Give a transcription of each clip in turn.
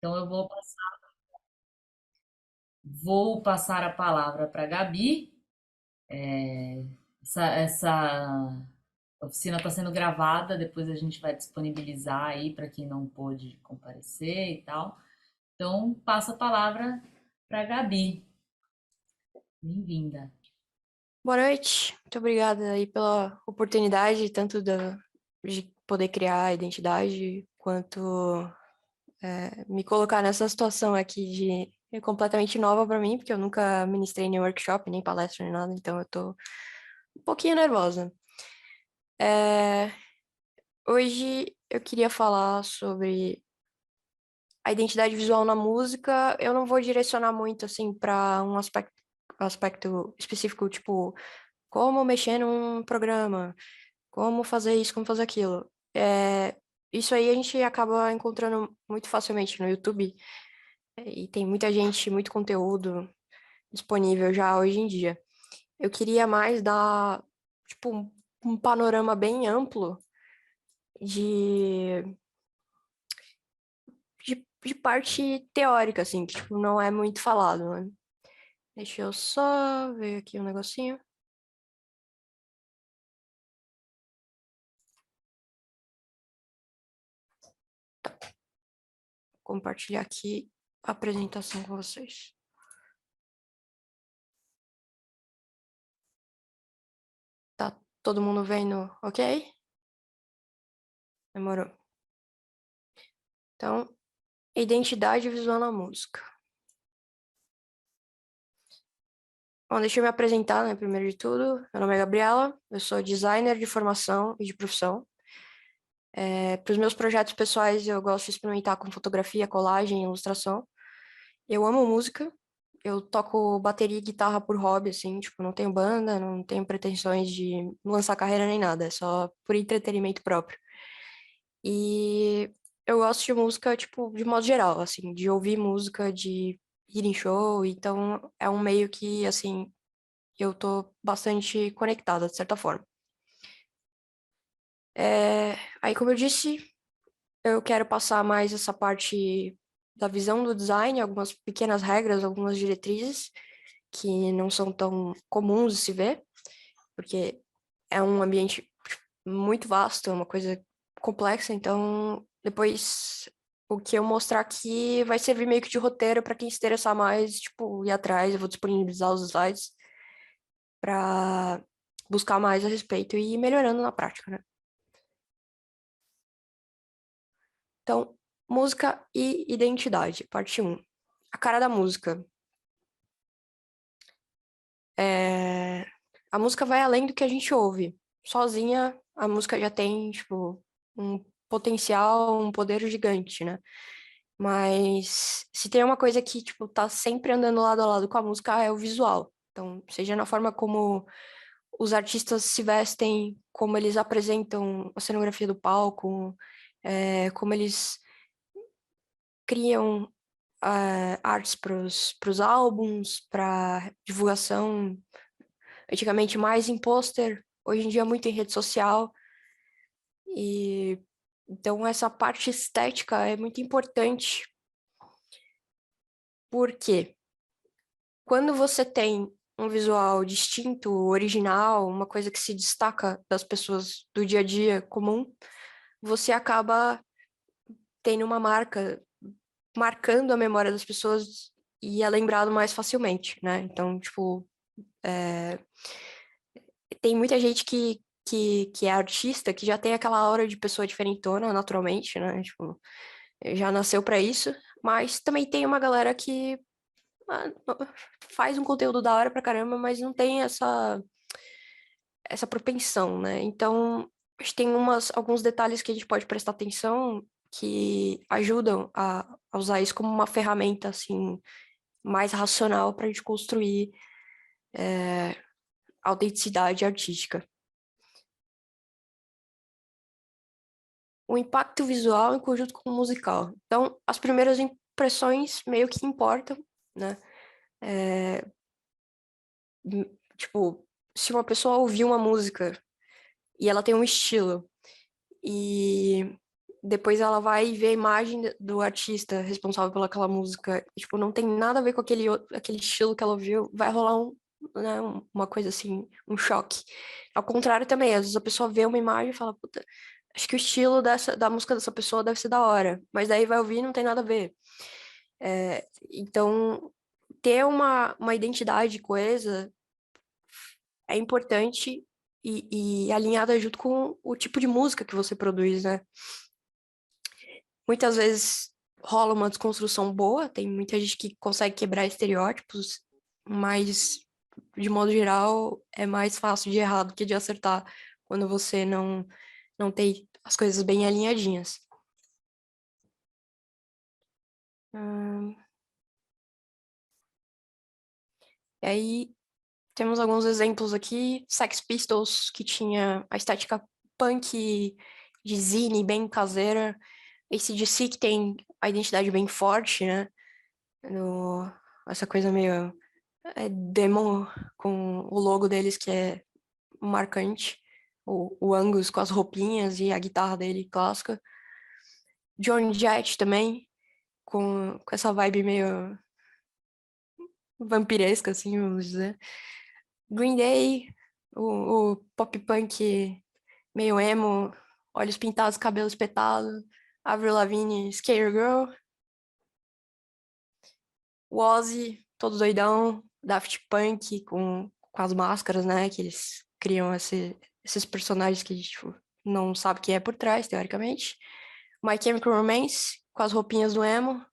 Então eu vou passar a palavra para a Gabi. Essa oficina está sendo gravada, depois a gente vai disponibilizar aí para quem não pôde comparecer e tal. Então, passo a palavra para a Gabi. Bem-vinda. Boa noite, muito obrigada aí pela oportunidade, de poder criar a identidade, quanto me colocar nessa situação aqui de é completamente nova para mim, porque eu nunca ministrei nem workshop, nem palestra, nem nada, então eu tô um pouquinho nervosa. É, Hoje eu queria falar sobre a identidade visual na música. Eu não vou direcionar muito assim para aspecto específico, tipo como mexer num programa, como fazer isso, como fazer aquilo. Isso aí a gente acaba encontrando muito facilmente no YouTube, e tem muita gente, muito conteúdo disponível já hoje em dia. Eu queria mais dar, tipo, um panorama bem amplo de, de parte teórica, assim, que, tipo, não é muito falado, né? Deixa eu só ver aqui um negocinho. Compartilhar aqui a apresentação com vocês. Tá todo mundo vendo, ok? Demorou. Então, identidade visual na música. Bom, deixa eu me apresentar, né? Primeiro de tudo, meu nome é Gabriela, eu sou designer de formação e de profissão. Para os meus projetos pessoais, eu gosto de experimentar com fotografia, colagem, ilustração. Eu amo música, eu toco bateria e guitarra por hobby, assim, tipo, não tenho banda, não tenho pretensões de lançar carreira nem nada, é só por entretenimento próprio. E eu gosto de música, tipo, de modo geral, assim, de ouvir música, de ir em show, então é um meio que, assim, eu tô bastante conectada, de certa forma. Aí, como eu disse, eu quero passar mais essa parte da visão do design, algumas pequenas regras, algumas diretrizes que não são tão comuns de se ver, porque é um ambiente muito vasto, é uma coisa complexa, então depois o que eu mostrar aqui vai servir meio que de roteiro para quem se interessar mais, tipo, ir atrás, eu vou disponibilizar os slides para buscar mais a respeito e ir melhorando na prática, né? Então, música e identidade, parte um. A cara da música. É... A música vai além do que a gente ouve. Sozinha, a música já tem, tipo, um potencial, um poder gigante, né? Mas se tem uma coisa que, tipo, tá sempre andando lado a lado com a música, é o visual. Então, seja na forma como os artistas se vestem, como eles apresentam a cenografia do palco, como eles criam artes para os álbuns, para divulgação, antigamente mais em pôster, hoje em dia muito em rede social, e então essa parte estética é muito importante, porque quando você tem um visual distinto, original, uma coisa que se destaca das pessoas do dia a dia comum, você acaba tendo uma marca, marcando a memória das pessoas e é lembrado mais facilmente, né? Então, tipo, é, tem muita gente que é artista, que já tem aquela aura de pessoa diferentona, naturalmente, né? Tipo, já nasceu pra isso, mas também tem uma galera que ah, faz um conteúdo da hora pra caramba, mas não tem essa propensão, né? Então, acho que tem alguns detalhes que a gente pode prestar atenção que ajudam a usar isso como uma ferramenta, assim, mais racional para a gente construir autenticidade artística. O impacto visual em conjunto com o musical. Então, as primeiras impressões meio que importam, né? É, tipo, se uma pessoa ouvir uma música e ela tem um estilo e depois ela vai ver a imagem do artista responsável pelaquela música, e, tipo, não tem nada a ver com aquele estilo que ela ouviu, vai rolar né, uma coisa assim, um choque. Ao contrário também, às vezes a pessoa vê uma imagem e fala, puta, acho que o estilo da música dessa pessoa deve ser da hora, mas daí vai ouvir e não tem nada a ver. Então, ter uma identidade coesa é importante e alinhada junto com o tipo de música que você produz, né? Muitas vezes rola uma desconstrução boa, tem muita gente que consegue quebrar estereótipos, mas de modo geral é mais fácil de errar do que de acertar quando você não tem as coisas bem alinhadinhas. Hum, e aí temos alguns exemplos aqui, Sex Pistols, que tinha a estética punk de zine bem caseira, AC/DC, que tem a identidade bem forte, né? No, essa coisa meio demo com o logo deles que é marcante. O Angus com as roupinhas e a guitarra dele clássica. Joan Jett também, com essa vibe meio vampiresca, assim, vamos dizer. Green Day, o pop punk meio emo, olhos pintados, cabelo espetado. Avril Lavigne, Skater Girl. O Ozzy, todo doidão. Daft Punk com as máscaras, né? Que eles criam esses personagens que a gente tipo, não sabe quem é por trás, teoricamente. My Chemical Romance, com as roupinhas do emo.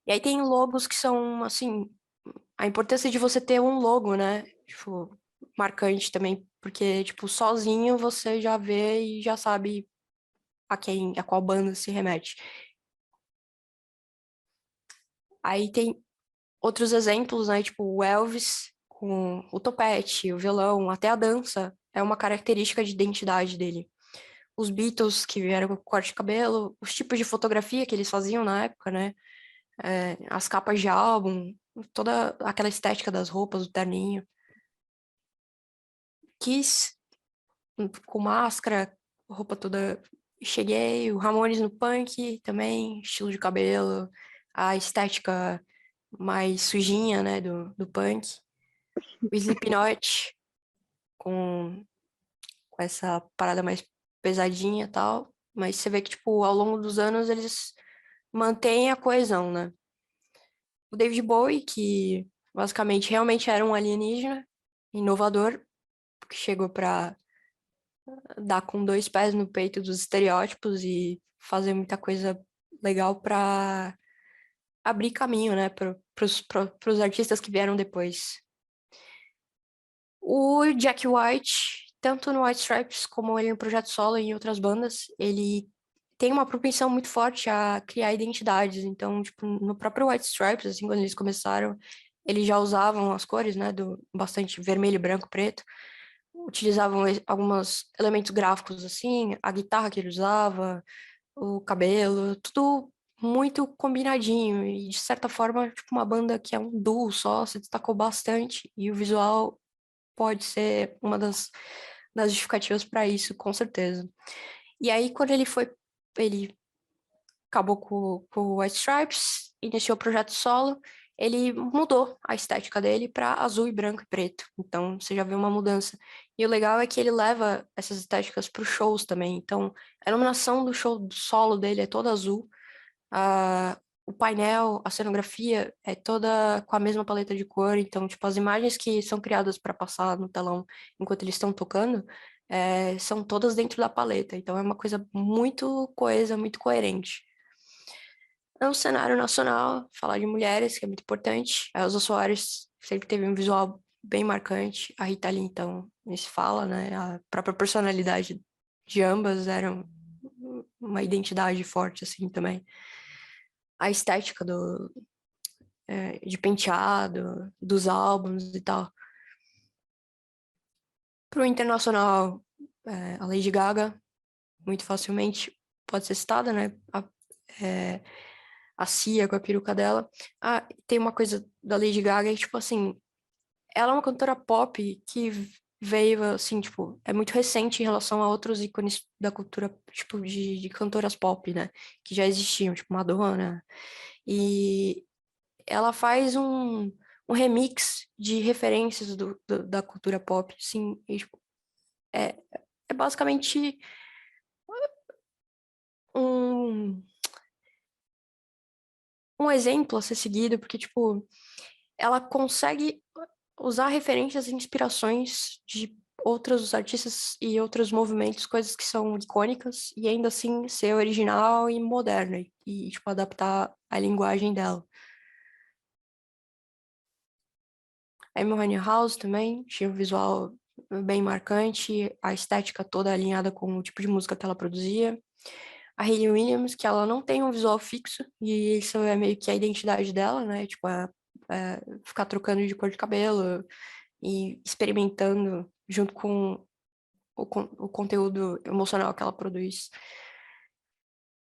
E aí tem logos que são, assim, a importância de você ter um logo, né? Tipo, marcante também, porque, tipo, sozinho você já vê e já sabe a qual banda se remete. Aí tem outros exemplos, né? Tipo, o Elvis com o topete, o violão, até a dança é uma característica de identidade dele. Os Beatles, que vieram com corte de cabelo, os tipos de fotografia que eles faziam na época, né? As capas de álbum, toda aquela estética das roupas, o terninho. Kiss, com máscara, roupa toda. Cheguei, o Ramones no punk também, estilo de cabelo, a estética mais sujinha, né, do punk. O Slipknot, com essa parada mais pesadinha e tal. Mas você vê que, tipo, ao longo dos anos eles mantêm a coesão, né? O David Bowie, que basicamente realmente era um alienígena, inovador, que chegou para dar com dois pés no peito dos estereótipos e fazer muita coisa legal para abrir caminho, né, para os artistas que vieram depois. O Jack White, tanto no White Stripes como ele no projeto solo e em outras bandas, ele tem uma propensão muito forte a criar identidades. Então, tipo, no próprio White Stripes, assim, quando eles começaram, eles já usavam as cores, né, do bastante vermelho, branco, preto. Utilizavam alguns elementos gráficos, assim, a guitarra que ele usava, o cabelo, tudo muito combinadinho. E, de certa forma, tipo, uma banda que é um duo só, se destacou bastante. E o visual pode ser uma das justificativas para isso, com certeza. E aí, quando ele acabou com o White Stripes, iniciou o projeto solo, ele mudou a estética dele para azul e branco e preto. Então, você já vê uma mudança. E o legal é que ele leva essas estéticas para os shows também. Então, a iluminação do show do solo dele é toda azul. O painel, a cenografia é toda com a mesma paleta de cor. Então, tipo, as imagens que são criadas para passar no telão enquanto eles estão tocando são todas dentro da paleta. Então, é uma coisa muito coesa, muito coerente. No cenário nacional, falar de mulheres, que é muito importante. A Elza Soares sempre teve um visual bem marcante. A Rita Lee, então, nem se fala, né? A própria personalidade de ambas era uma identidade forte, assim, também. A estética de penteado, dos álbuns e tal. Pro internacional, a Lady Gaga, muito facilmente pode ser citada, né? É, a Cia com a peruca dela. Tem uma coisa da Lady Gaga, tipo assim, ela é uma cantora pop que veio, assim, tipo, é muito recente em relação a outros ícones da cultura, tipo, de cantoras pop, né? Que já existiam, tipo, Madonna. E ela faz um remix de referências da cultura pop, assim, e, tipo, é, é basicamente um, um exemplo a ser seguido, porque, tipo, ela consegue usar referências e inspirações de outros artistas e outros movimentos, coisas que são icônicas, e ainda assim ser original e moderna, e tipo, adaptar a linguagem dela. A Amy House também tinha um visual bem marcante, a estética toda alinhada com o tipo de música que ela produzia. A Hayley Williams, que ela não tem um visual fixo, e isso é meio que a identidade dela, né? Tipo, ficar trocando de cor de cabelo e experimentando junto com o conteúdo emocional que ela produz.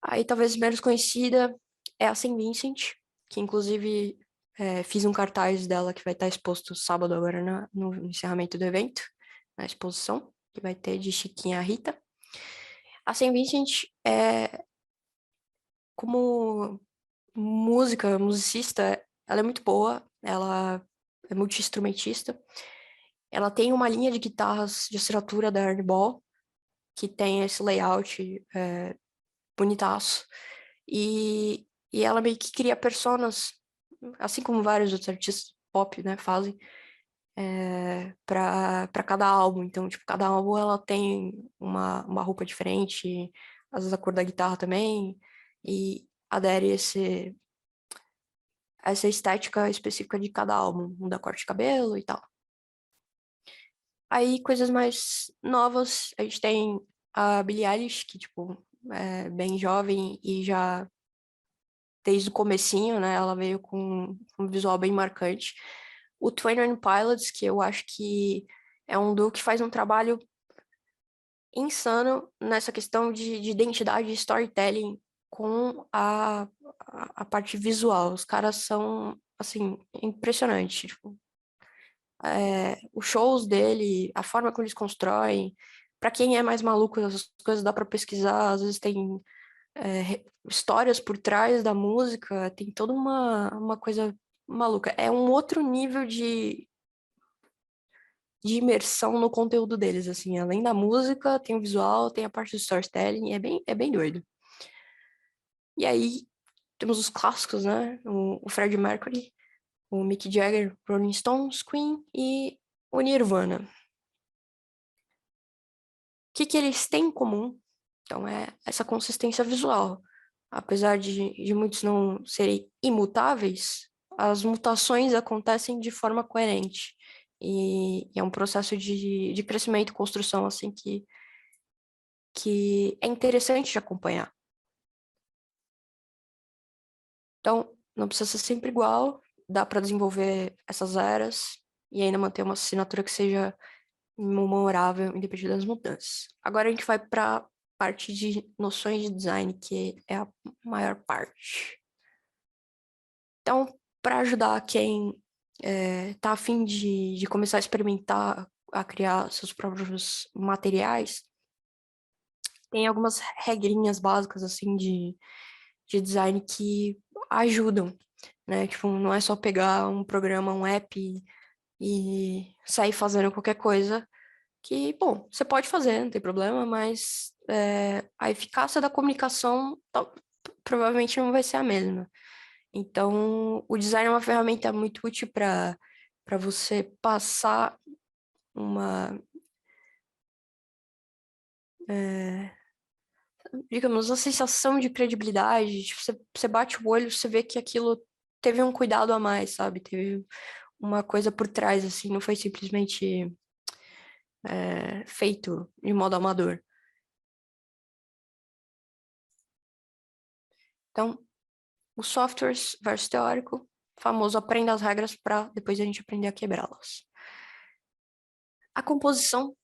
Aí, talvez menos conhecida é a Saint Vincent, que inclusive fiz um cartaz dela que vai estar exposto sábado agora no encerramento do evento, na exposição, que vai ter de Chiquinha a Rita. A Saint Vincent como musicista, ela é muito boa, ela é multi-instrumentista. Ela tem uma linha de guitarras de assinatura da Ernie Ball, que tem esse layout bonitaço. E ela meio que cria personas, assim como vários outros artistas pop, né, fazem, para cada álbum. Então, tipo, cada álbum ela tem uma roupa diferente, às vezes a cor da guitarra também, e adere essa estética específica de cada álbum, muda corte de cabelo e tal. Aí, coisas mais novas, a gente tem a Billie Eilish, que, tipo, é bem jovem e já desde o comecinho, né, ela veio com um visual bem marcante. O 21 Pilots, que eu acho que é um duo que faz um trabalho insano nessa questão de identidade e storytelling com a parte visual. Os caras são, assim, impressionantes. Tipo, os shows dele, a forma como eles constroem. Para quem é mais maluco, as coisas dá para pesquisar. Às vezes tem histórias por trás da música, tem toda uma coisa maluca. É um outro nível de imersão no conteúdo deles, assim. Além da música, tem o visual, tem a parte do storytelling, é bem doido. E aí, temos os clássicos, né? O Freddie Mercury, o Mick Jagger, Rolling Stones, Queen e o Nirvana. O que eles têm em comum? Então, é essa consistência visual. Apesar de muitos não serem imutáveis, as mutações acontecem de forma coerente. E é um processo de crescimento e construção, assim, que é interessante de acompanhar. Então, não precisa ser sempre igual, dá para desenvolver essas eras e ainda manter uma assinatura que seja memorável, independente das mudanças. Agora a gente vai para a parte de noções de design, que é a maior parte. Então, para ajudar quem está a fim de começar a experimentar, a criar seus próprios materiais, tem algumas regrinhas básicas, assim, de design que ajudam, né? Tipo, não é só pegar um programa, um app e sair fazendo qualquer coisa que, bom, você pode fazer, não tem problema, mas a eficácia da comunicação provavelmente não vai ser a mesma. Então, o design é uma ferramenta muito útil para você passar uma, é, digamos, uma sensação de credibilidade. Tipo, você bate o olho, você vê que aquilo teve um cuidado a mais, sabe? Teve uma coisa por trás, assim, não foi simplesmente feito de modo amador. Então, os softwares versus teórico, famoso aprenda as regras para depois a gente aprender a quebrá-las. A composição,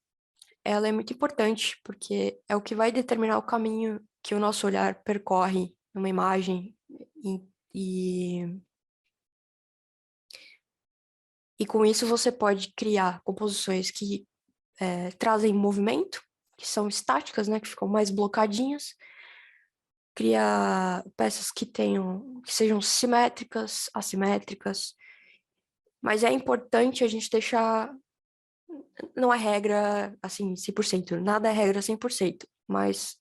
ela é muito importante, porque é o que vai determinar o caminho que o nosso olhar percorre numa imagem e, e, e com isso você pode criar composições que trazem movimento, que são estáticas, né, que ficam mais blocadinhas. Cria peças que sejam simétricas, assimétricas. Mas é importante a gente deixar, não é regra, assim, 100%, nada é regra 100%, mas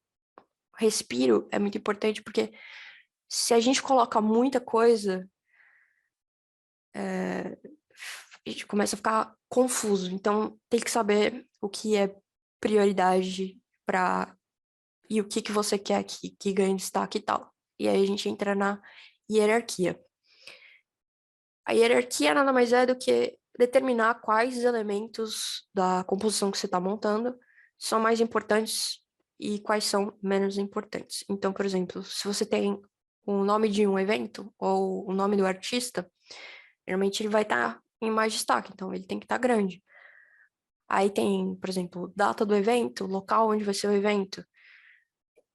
respiro é muito importante porque se a gente coloca muita coisa, a gente começa a ficar confuso. Então, tem que saber o que é prioridade para e o que que você quer que ganhe destaque e tal. E aí a gente entra na hierarquia. A hierarquia nada mais é do que determinar quais elementos da composição que você está montando são mais importantes e quais são menos importantes. Então, por exemplo, se você tem o nome de um evento ou o nome do artista, geralmente ele vai estar em mais destaque, então ele tem que estar grande. Aí tem, por exemplo, data do evento, local onde vai ser o evento.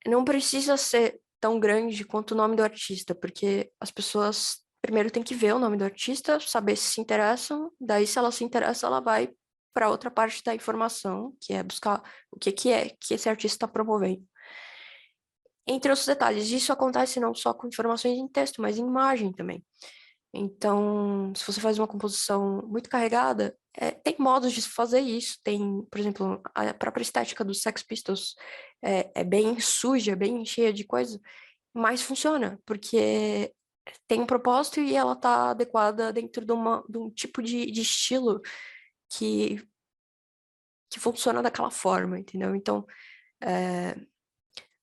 Não precisa ser tão grande quanto o nome do artista, porque as pessoas primeiro têm que ver o nome do artista, saber se interessam, daí se ela se interessa, ela vai para outra parte da informação, que é buscar o que é que esse artista está promovendo. Entre outros detalhes, isso acontece não só com informações em texto, mas em imagem também. Então, se você faz uma composição muito carregada, tem modos de fazer isso. Tem, por exemplo, a própria estética dos Sex Pistols é bem suja, bem cheia de coisa, mas funciona, porque tem um propósito e ela está adequada dentro de um tipo de estilo que, que funciona daquela forma, entendeu? Então, é,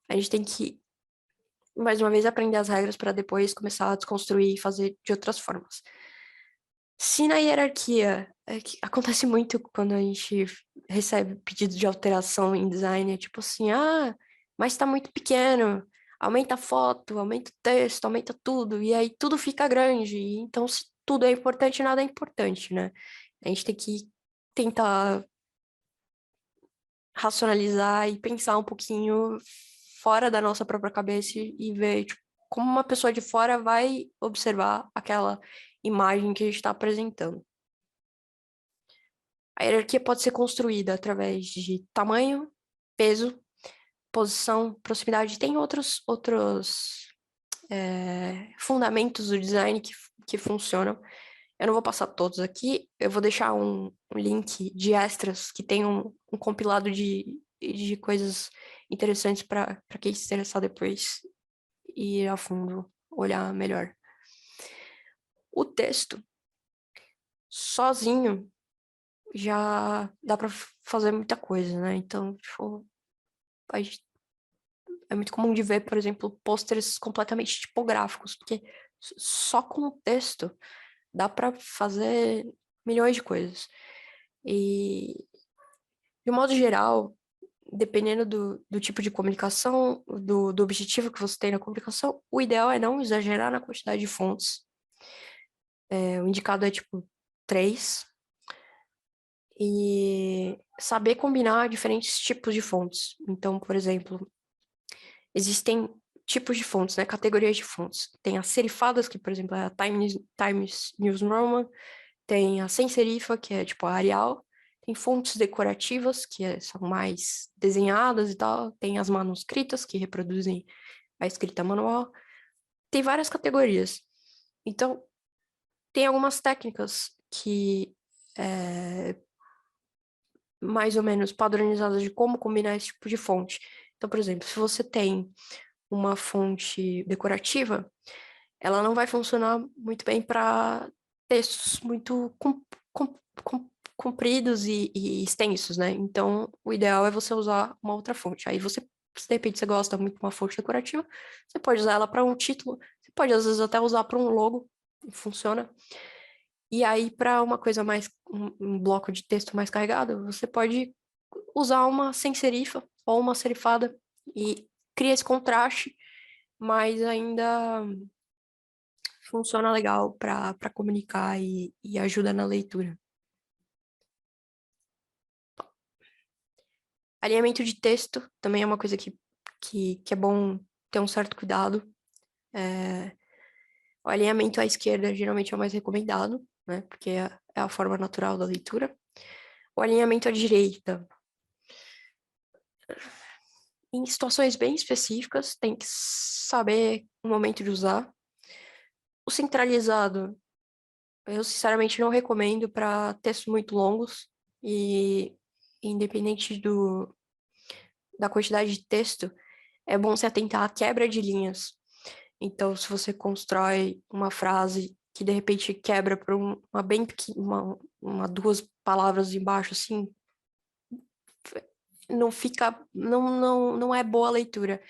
a gente tem que, mais uma vez, aprender as regras para depois começar a desconstruir e fazer de outras formas. Se na hierarquia, que acontece muito quando a gente recebe pedido de alteração em design, é tipo assim, mas tá muito pequeno, aumenta a foto, aumenta o texto, aumenta tudo, e aí tudo fica grande. Então, se tudo é importante, nada é importante, né? A gente tem que tentar racionalizar e pensar um pouquinho fora da nossa própria cabeça e ver, tipo, como uma pessoa de fora vai observar aquela imagem que a gente está apresentando. A hierarquia pode ser construída através de tamanho, peso, posição, proximidade. Tem outros fundamentos do design que funcionam. Eu não vou passar todos aqui, eu vou deixar um link de extras que tem um compilado de coisas interessantes para quem se interessar depois e ir a fundo, olhar melhor. O texto, sozinho, já dá para fazer muita coisa, né? Então, tipo, a gente é muito comum de ver, por exemplo, pôsteres completamente tipográficos, porque só com o texto dá para fazer milhões de coisas. E, de um modo geral, dependendo do tipo de comunicação, do objetivo que você tem na comunicação, o ideal é não exagerar na quantidade de fontes. O indicado é tipo 3. E saber combinar diferentes tipos de fontes. Então, por exemplo, existem tipos de fontes, né? Categorias de fontes. Tem as serifadas, que, por exemplo, é a Times News Roman. Tem a sem serifa, que é tipo a Arial. Tem fontes decorativas, são mais desenhadas e tal. Tem as manuscritas, que reproduzem a escrita manual. Tem várias categorias. Então, tem algumas técnicas que mais ou menos padronizadas de como combinar esse tipo de fonte. Então, por exemplo, se você tem uma fonte decorativa, ela não vai funcionar muito bem para textos muito compridos e extensos, né? Então, o ideal é você usar uma outra fonte. Aí você, se de repente você gosta muito de uma fonte decorativa, você pode usar ela para um título, você pode às vezes até usar para um logo, funciona. E aí, para uma coisa mais, um bloco de texto mais carregado, você pode usar uma sem serifa ou uma serifada e cria esse contraste, mas ainda funciona legal para comunicar e ajuda na leitura. Alinhamento de texto também é uma coisa que é bom ter um certo cuidado. O alinhamento à esquerda geralmente é o mais recomendado, né? Porque é a forma natural da leitura. O alinhamento à direita, em situações bem específicas, tem que saber o momento de usar. O centralizado, eu sinceramente não recomendo para textos muito longos e independente da quantidade de texto, é bom se atentar à quebra de linhas. Então, se você constrói uma frase que de repente quebra por uma bem pequena, duas palavras embaixo, assim, não fica, não é boa a leitura.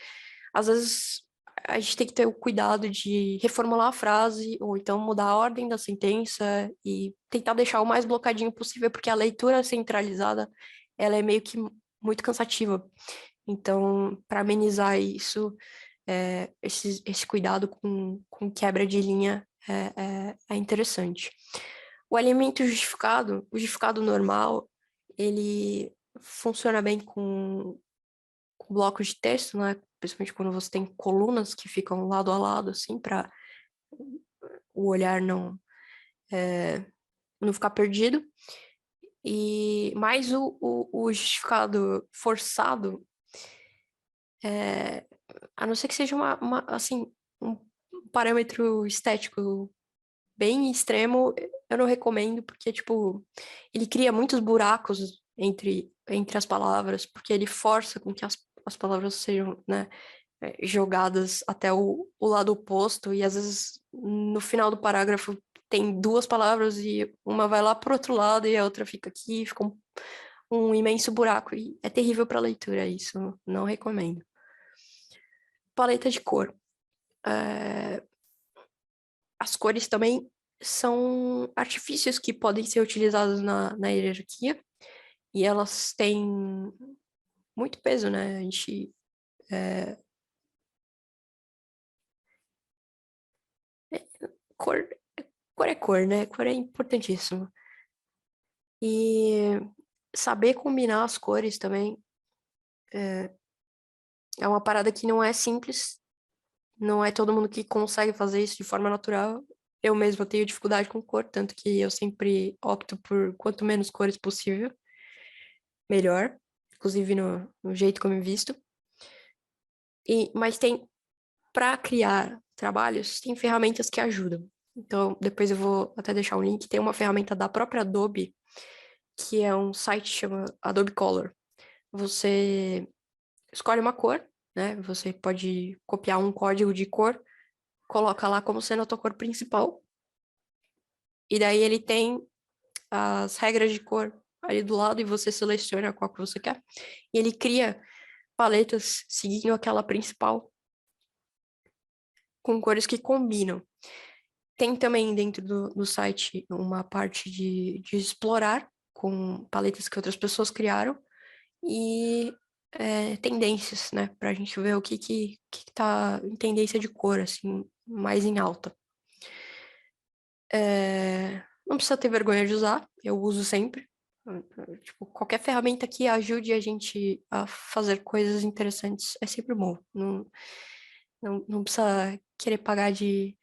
Às vezes a gente tem que ter o cuidado de reformular a frase ou então mudar a ordem da sentença e tentar deixar o mais blocadinho possível, porque a leitura centralizada, ela é meio que muito cansativa. Então, para amenizar isso, esse cuidado com quebra de linha é interessante. O alinhamento justificado, o justificado normal, ele funciona bem com blocos de texto, né? Principalmente quando você tem colunas que ficam lado a lado, assim, para o olhar não ficar perdido. E mais o justificado forçado, a não ser que seja assim, um parâmetro estético bem extremo, eu não recomendo, porque, tipo, ele cria muitos buracos entre as palavras, porque ele força com que as palavras sejam, né, jogadas até o lado oposto, e às vezes no final do parágrafo tem duas palavras e uma vai lá pro outro lado e a outra fica aqui, fica um imenso buraco, e é terrível para leitura, isso não recomendo. Paleta de cor. As cores também são artifícios que podem ser utilizados na hierarquia, e elas têm muito peso, né? A gente cor, cor é cor, né? Cor é importantíssimo. E saber combinar as cores também é uma parada que não é simples, não é todo mundo que consegue fazer isso de forma natural. Eu mesma tenho dificuldade com cor, tanto que eu sempre opto por quanto menos cores possível, melhor, inclusive no jeito que eu me visto. Mas para criar trabalhos, tem ferramentas que ajudam. Então, depois eu vou até deixar o link. Tem uma ferramenta da própria Adobe, que é um site que chama Adobe Color. Você escolhe uma cor, né? Você pode copiar um código de cor, coloca lá como sendo a tua cor principal. E daí ele tem as regras de cor ali do lado e você seleciona qual que você quer. E ele cria paletas seguindo aquela principal, com cores que combinam. Tem também dentro do site uma parte de explorar com paletas que outras pessoas criaram e tendências, né? Pra gente ver o que tá em tendência de cor, assim, mais em alta. Não precisa ter vergonha de usar, eu uso sempre. Tipo, qualquer ferramenta que ajude a gente a fazer coisas interessantes é sempre bom. Não precisa querer pagar de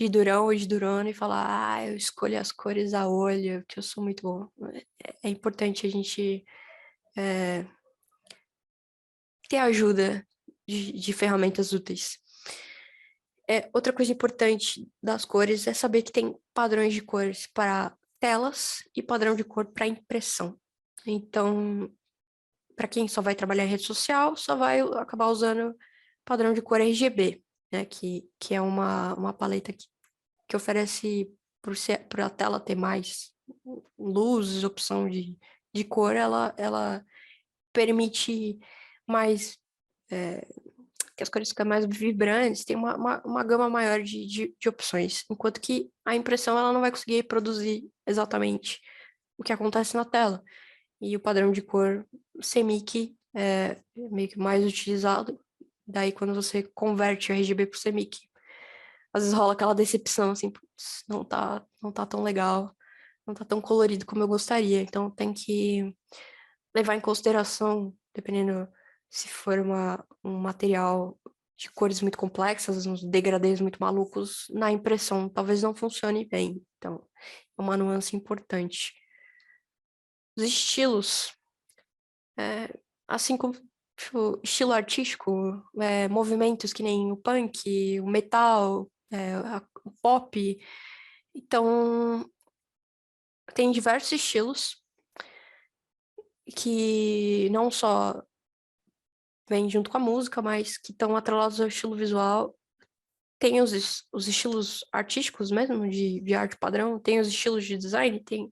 durão ou de durona e falar, eu escolho as cores a olho, que eu sou muito bom. É importante a gente ter ajuda de ferramentas úteis. Outra coisa importante das cores é saber que tem padrões de cores para telas e padrão de cor para impressão. Então, para quem só vai trabalhar em rede social, só vai acabar usando padrão de cor RGB, né? Que é uma paleta que oferece, por a tela ter mais luzes, opção de cor, ela permite mais que as cores ficam mais vibrantes, tem uma gama maior de opções, enquanto que a impressão ela não vai conseguir produzir exatamente o que acontece na tela. E o padrão de cor CMYK é meio que mais utilizado. Daí, quando você converte o RGB para o CMYK, às vezes rola aquela decepção, assim, putz, não tá tão legal, não tá tão colorido como eu gostaria. Então, tem que levar em consideração, dependendo se for um material de cores muito complexas, uns degradês muito malucos, na impressão talvez não funcione bem. Então, é uma nuance importante. os estilos, assim como tipo, estilo artístico, movimentos que nem o punk, o metal, o pop. Então, tem diversos estilos que não só vêm junto com a música, mas que estão atrelados ao estilo visual. Tem os estilos artísticos mesmo, de arte padrão, tem os estilos de design, tem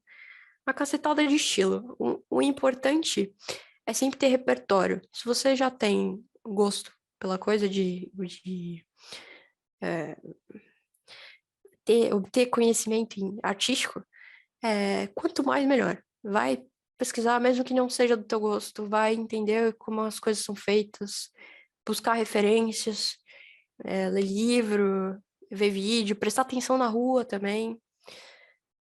uma cacetada de estilo. O importante é sempre ter repertório. Se você já tem gosto pela coisa de obter conhecimento artístico, quanto mais melhor. Vai pesquisar, mesmo que não seja do teu gosto, vai entender como as coisas são feitas, buscar referências, ler livro, ver vídeo, prestar atenção na rua também.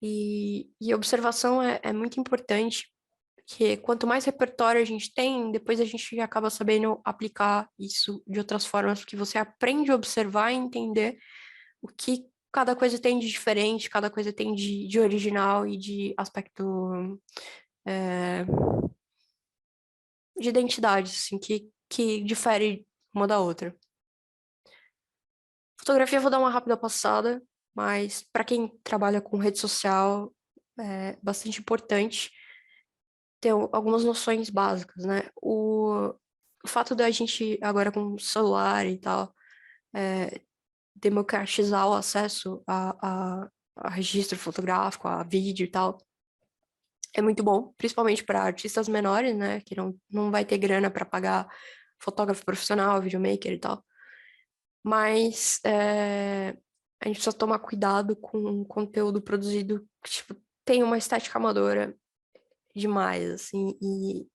E observação é muito importante, porque quanto mais repertório a gente tem, depois a gente acaba sabendo aplicar isso de outras formas, porque você aprende a observar e entender o que cada coisa tem de diferente, cada coisa tem de original e de aspecto de identidade, assim, que difere uma da outra. Fotografia eu vou dar uma rápida passada, mas para quem trabalha com rede social, é bastante importante ter algumas noções básicas, né? O fato da gente agora com celular e tal, democratizar o acesso a registro fotográfico, a vídeo e tal, é muito bom, principalmente para artistas menores, né? Que não vai ter grana para pagar fotógrafo profissional, videomaker e tal. Mas a gente precisa tomar cuidado com o conteúdo produzido que, tipo, tem uma estética amadora demais, assim, e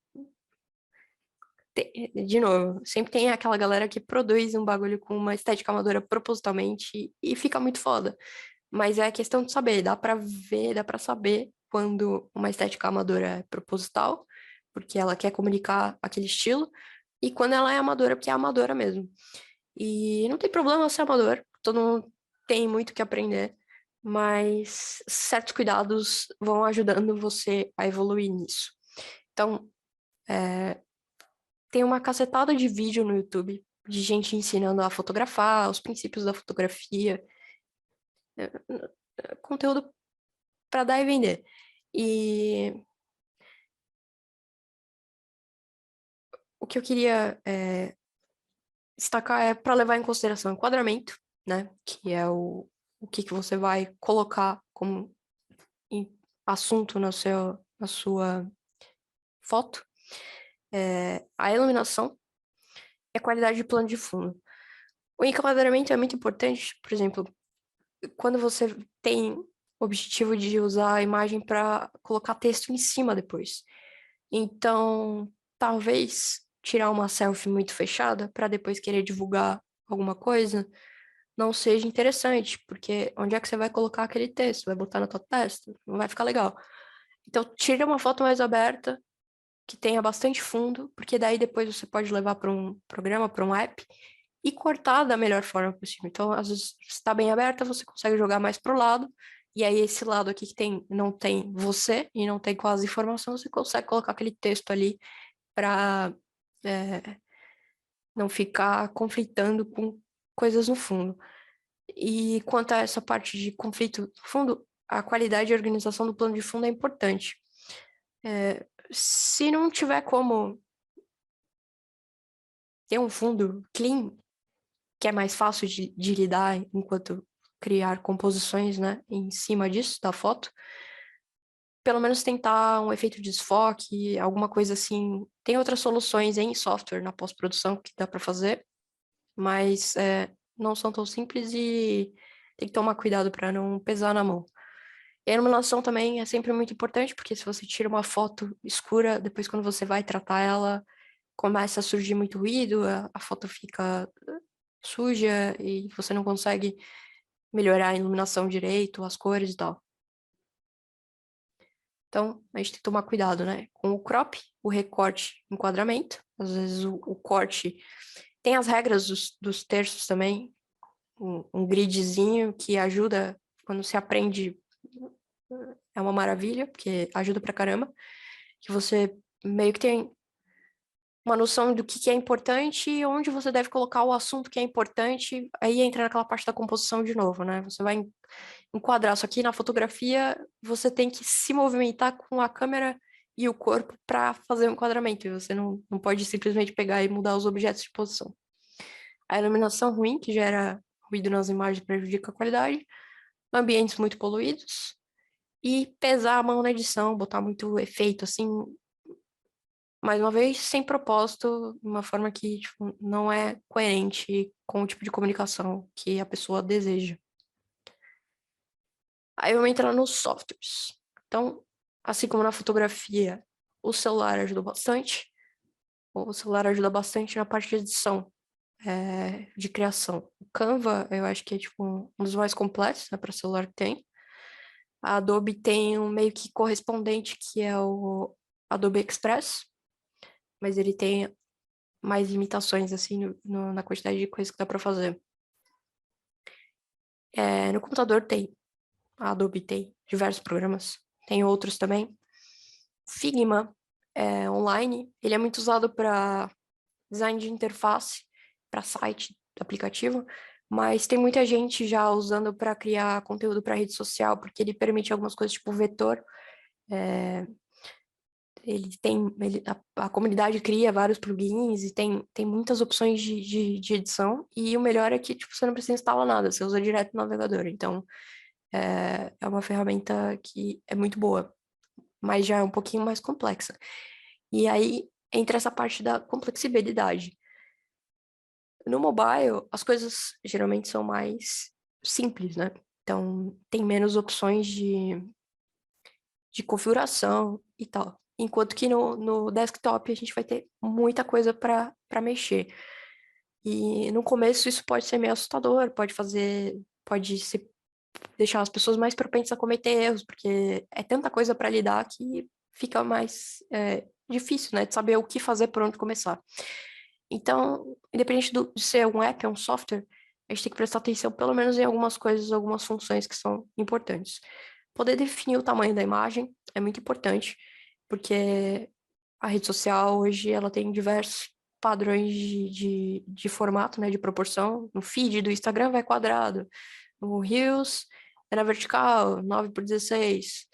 de novo, sempre tem aquela galera que produz um bagulho com uma estética amadora propositalmente e fica muito foda. Mas é questão de saber, dá pra ver, dá pra saber quando uma estética amadora é proposital, porque ela quer comunicar aquele estilo, e quando ela é amadora, porque é amadora mesmo. E não tem problema ser amador, todo mundo tem muito que aprender, mas certos cuidados vão ajudando você a evoluir nisso. Então, tem uma cacetada de vídeo no YouTube de gente ensinando a fotografar, os princípios da fotografia, conteúdo para dar e vender. E o que eu queria destacar é para levar em consideração o enquadramento, né? Que é o que você vai colocar como assunto na sua foto, a iluminação e a qualidade de plano de fundo. O enquadramento é muito importante, por exemplo, quando você tem o objetivo de usar a imagem para colocar texto em cima depois. Então, talvez tirar uma selfie muito fechada para depois querer divulgar alguma coisa não seja interessante, porque onde é que você vai colocar aquele texto? Vai botar na tua testa? Não vai ficar legal. Então, tira uma foto mais aberta, que tenha bastante fundo, porque daí depois você pode levar para um programa, para um app, e cortar da melhor forma possível. Então, às vezes, se está bem aberta, você consegue jogar mais para o lado, e aí esse lado aqui que não tem você e não tem quase informação, você consegue colocar aquele texto ali para não ficar conflitando com coisas no fundo. E quanto a essa parte de conflito no fundo, a qualidade e organização do plano de fundo é importante. Se não tiver como ter um fundo clean, que é mais fácil de lidar enquanto criar composições, né, em cima disso, da foto, pelo menos tentar um efeito de desfoque, alguma coisa assim. Tem outras soluções em software na pós-produção que dá para fazer, mas não são tão simples e tem que tomar cuidado para não pesar na mão. E a iluminação também é sempre muito importante, porque se você tira uma foto escura, depois quando você vai tratar ela, começa a surgir muito ruído, a foto fica suja e você não consegue melhorar a iluminação direito, as cores e tal. Então, a gente tem que tomar cuidado, né? Com o crop, o recorte, enquadramento. Às vezes o corte tem as regras dos terços também, um gridzinho que ajuda quando se aprende, é uma maravilha, porque ajuda pra caramba. que você meio que tem uma noção do que é importante e onde você deve colocar o assunto que é importante, aí entra naquela parte da composição de novo, né? Você vai enquadrar, só que na fotografia você tem que se movimentar com a câmera e o corpo para fazer o enquadramento, e você não pode simplesmente pegar e mudar os objetos de posição. A iluminação ruim, que gera ruído nas imagens, prejudica a qualidade, ambientes muito poluídos, e pesar a mão na edição, botar muito efeito, assim, mais uma vez, sem propósito, de uma forma que, tipo, não é coerente com o tipo de comunicação que a pessoa deseja. Aí vamos entrar nos softwares. Então, assim como na fotografia, o celular ajuda bastante. O celular ajuda bastante na parte de edição, de criação. O Canva, eu acho que é tipo um dos mais completos, né, para celular que tem. A Adobe tem um meio que correspondente, que é o Adobe Express, mas ele tem mais limitações, assim, na quantidade de coisas que dá para fazer. No computador tem, a Adobe tem diversos programas, tem outros também. Figma, online, ele é muito usado para design de interface, para site, aplicativo, mas tem muita gente já usando para criar conteúdo para rede social, porque ele permite algumas coisas tipo vetor. A comunidade cria vários plugins e tem muitas opções de edição, e o melhor é que tipo, você não precisa instalar nada, você usa direto no navegador. Então, é uma ferramenta que é muito boa, mas já é um pouquinho mais complexa. E aí entra essa parte da complexibilidade. No mobile, as coisas geralmente são mais simples, né? Então, tem menos opções de configuração e tal. Enquanto que no desktop a gente vai ter muita coisa para mexer. E no começo isso pode ser meio assustador, deixar as pessoas mais propensas a cometer erros, porque é tanta coisa para lidar que fica mais difícil, né? De saber o que fazer, por onde começar. Então, independente de ser um app ou um software, a gente tem que prestar atenção pelo menos em algumas coisas, algumas funções que são importantes. Poder definir o tamanho da imagem é muito importante, porque a rede social hoje ela tem diversos padrões de formato, né, de proporção. No feed do Instagram vai quadrado, no Reels é na vertical, 9 por 16.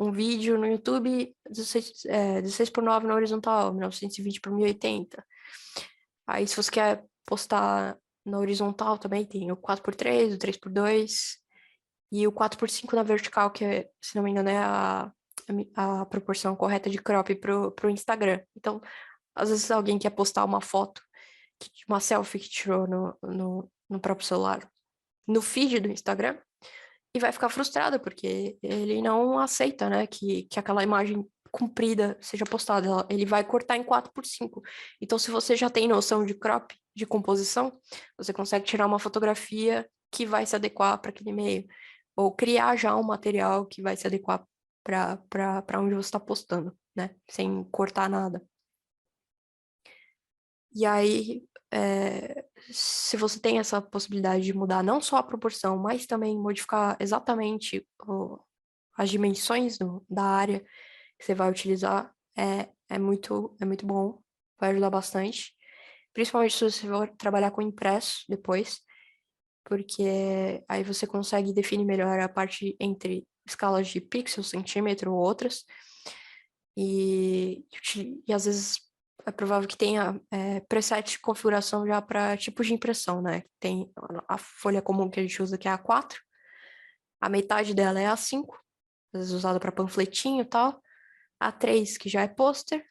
Um vídeo no YouTube, 16 por 9 na horizontal, 1920 por 1080. Aí, se você quer postar na horizontal, também tem o 4 por 3, o 3 por 2 e o 4 por 5 na vertical, que, se não me engano, é a proporção correta de crop pro Instagram. Então, às vezes alguém quer postar uma foto, uma selfie que tirou no próprio celular, no feed do Instagram, e vai ficar frustrado, porque ele não aceita, né, que aquela imagem comprida seja postada. Ele vai cortar em 4 por 5. Então, se você já tem noção de crop, de composição, você consegue tirar uma fotografia que vai se adequar para aquele meio, ou criar já um material que vai se adequar para onde você está postando, né, sem cortar nada. E aí, se você tem essa possibilidade de mudar não só a proporção, mas também modificar exatamente as dimensões da área que você vai utilizar, é muito bom, vai ajudar bastante. Principalmente se você for trabalhar com impresso depois, porque aí você consegue definir melhor a parte entre escalas de pixel, centímetro ou outras, e às vezes é provável que tenha preset de configuração já para tipos de impressão, né? Tem a folha comum que a gente usa, que é a A4, a metade dela é a A5, às vezes usada para panfletinho e tal, a A3, que já é pôster,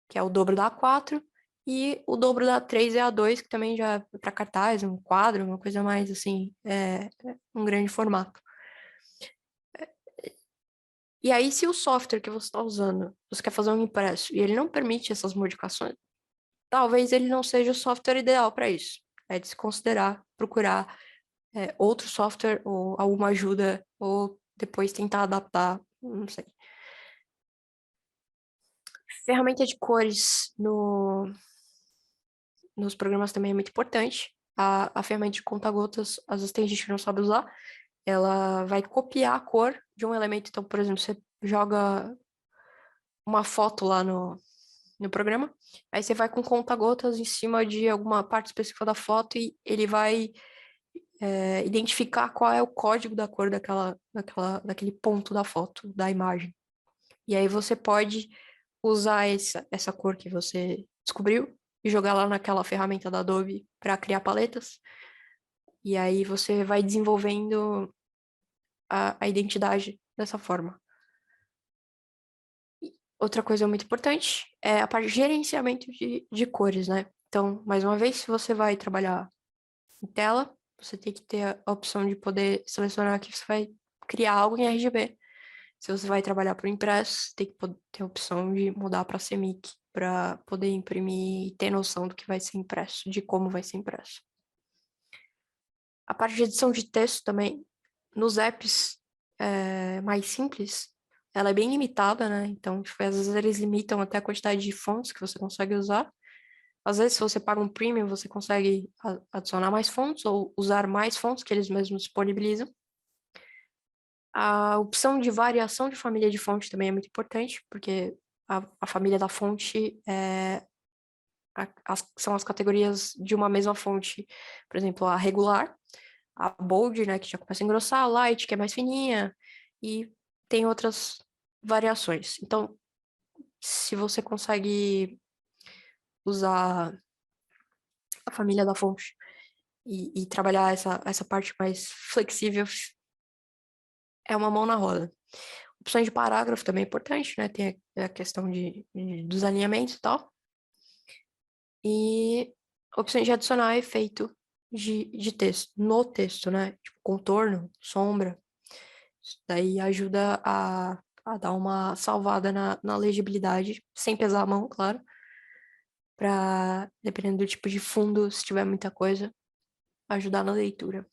que é o dobro da A4, e o dobro da A3 é a A2, que também já é para cartaz, um quadro, uma coisa mais assim, um grande formato. E aí, se o software que você está usando, você quer fazer um impresso e ele não permite essas modificações, talvez ele não seja o software ideal para isso. É de se considerar, procurar outro software ou alguma ajuda, ou depois tentar adaptar, não sei. Ferramenta de cores nos programas também é muito importante. A ferramenta de conta-gotas, às vezes tem gente que não sabe usar, ela vai copiar a cor de um elemento. Então, por exemplo, você joga uma foto lá no programa, aí você vai com conta-gotas em cima de alguma parte específica da foto e ele vai identificar qual é o código da cor daquele ponto da foto, da imagem. E aí você pode usar essa cor que você descobriu e jogar lá naquela ferramenta da Adobe para criar paletas. E aí você vai desenvolvendo a identidade dessa forma. Outra coisa muito importante é a parte de gerenciamento de cores, né? Então, mais uma vez, se você vai trabalhar em tela, você tem que ter a opção de poder selecionar que você vai criar algo em RGB. Se você vai trabalhar para o impresso, tem que ter a opção de mudar para CMYK para poder imprimir e ter noção do que vai ser impresso, de como vai ser impresso. A parte de edição de texto também, nos apps mais simples, ela é bem limitada, né? Então, tipo, às vezes eles limitam até a quantidade de fontes que você consegue usar. Às vezes, se você paga um premium, você consegue adicionar mais fontes ou usar mais fontes que eles mesmos disponibilizam. A opção de variação de família de fonte também é muito importante, porque a família da fonte são as categorias de uma mesma fonte. Por exemplo, a regular, a bold, né, que já começa a engrossar, a light, que é mais fininha, e tem outras variações. Então, se você consegue usar a família da fonte e trabalhar essa parte mais flexível, é uma mão na roda. Opções de parágrafo também é importante, né? Tem a questão dos alinhamentos e tal. E opções de adicionar efeito de texto, no texto, né? Tipo contorno, sombra. Isso daí ajuda a dar uma salvada na legibilidade, sem pesar a mão, claro. Para, dependendo do tipo de fundo, se tiver muita coisa, ajudar na leitura.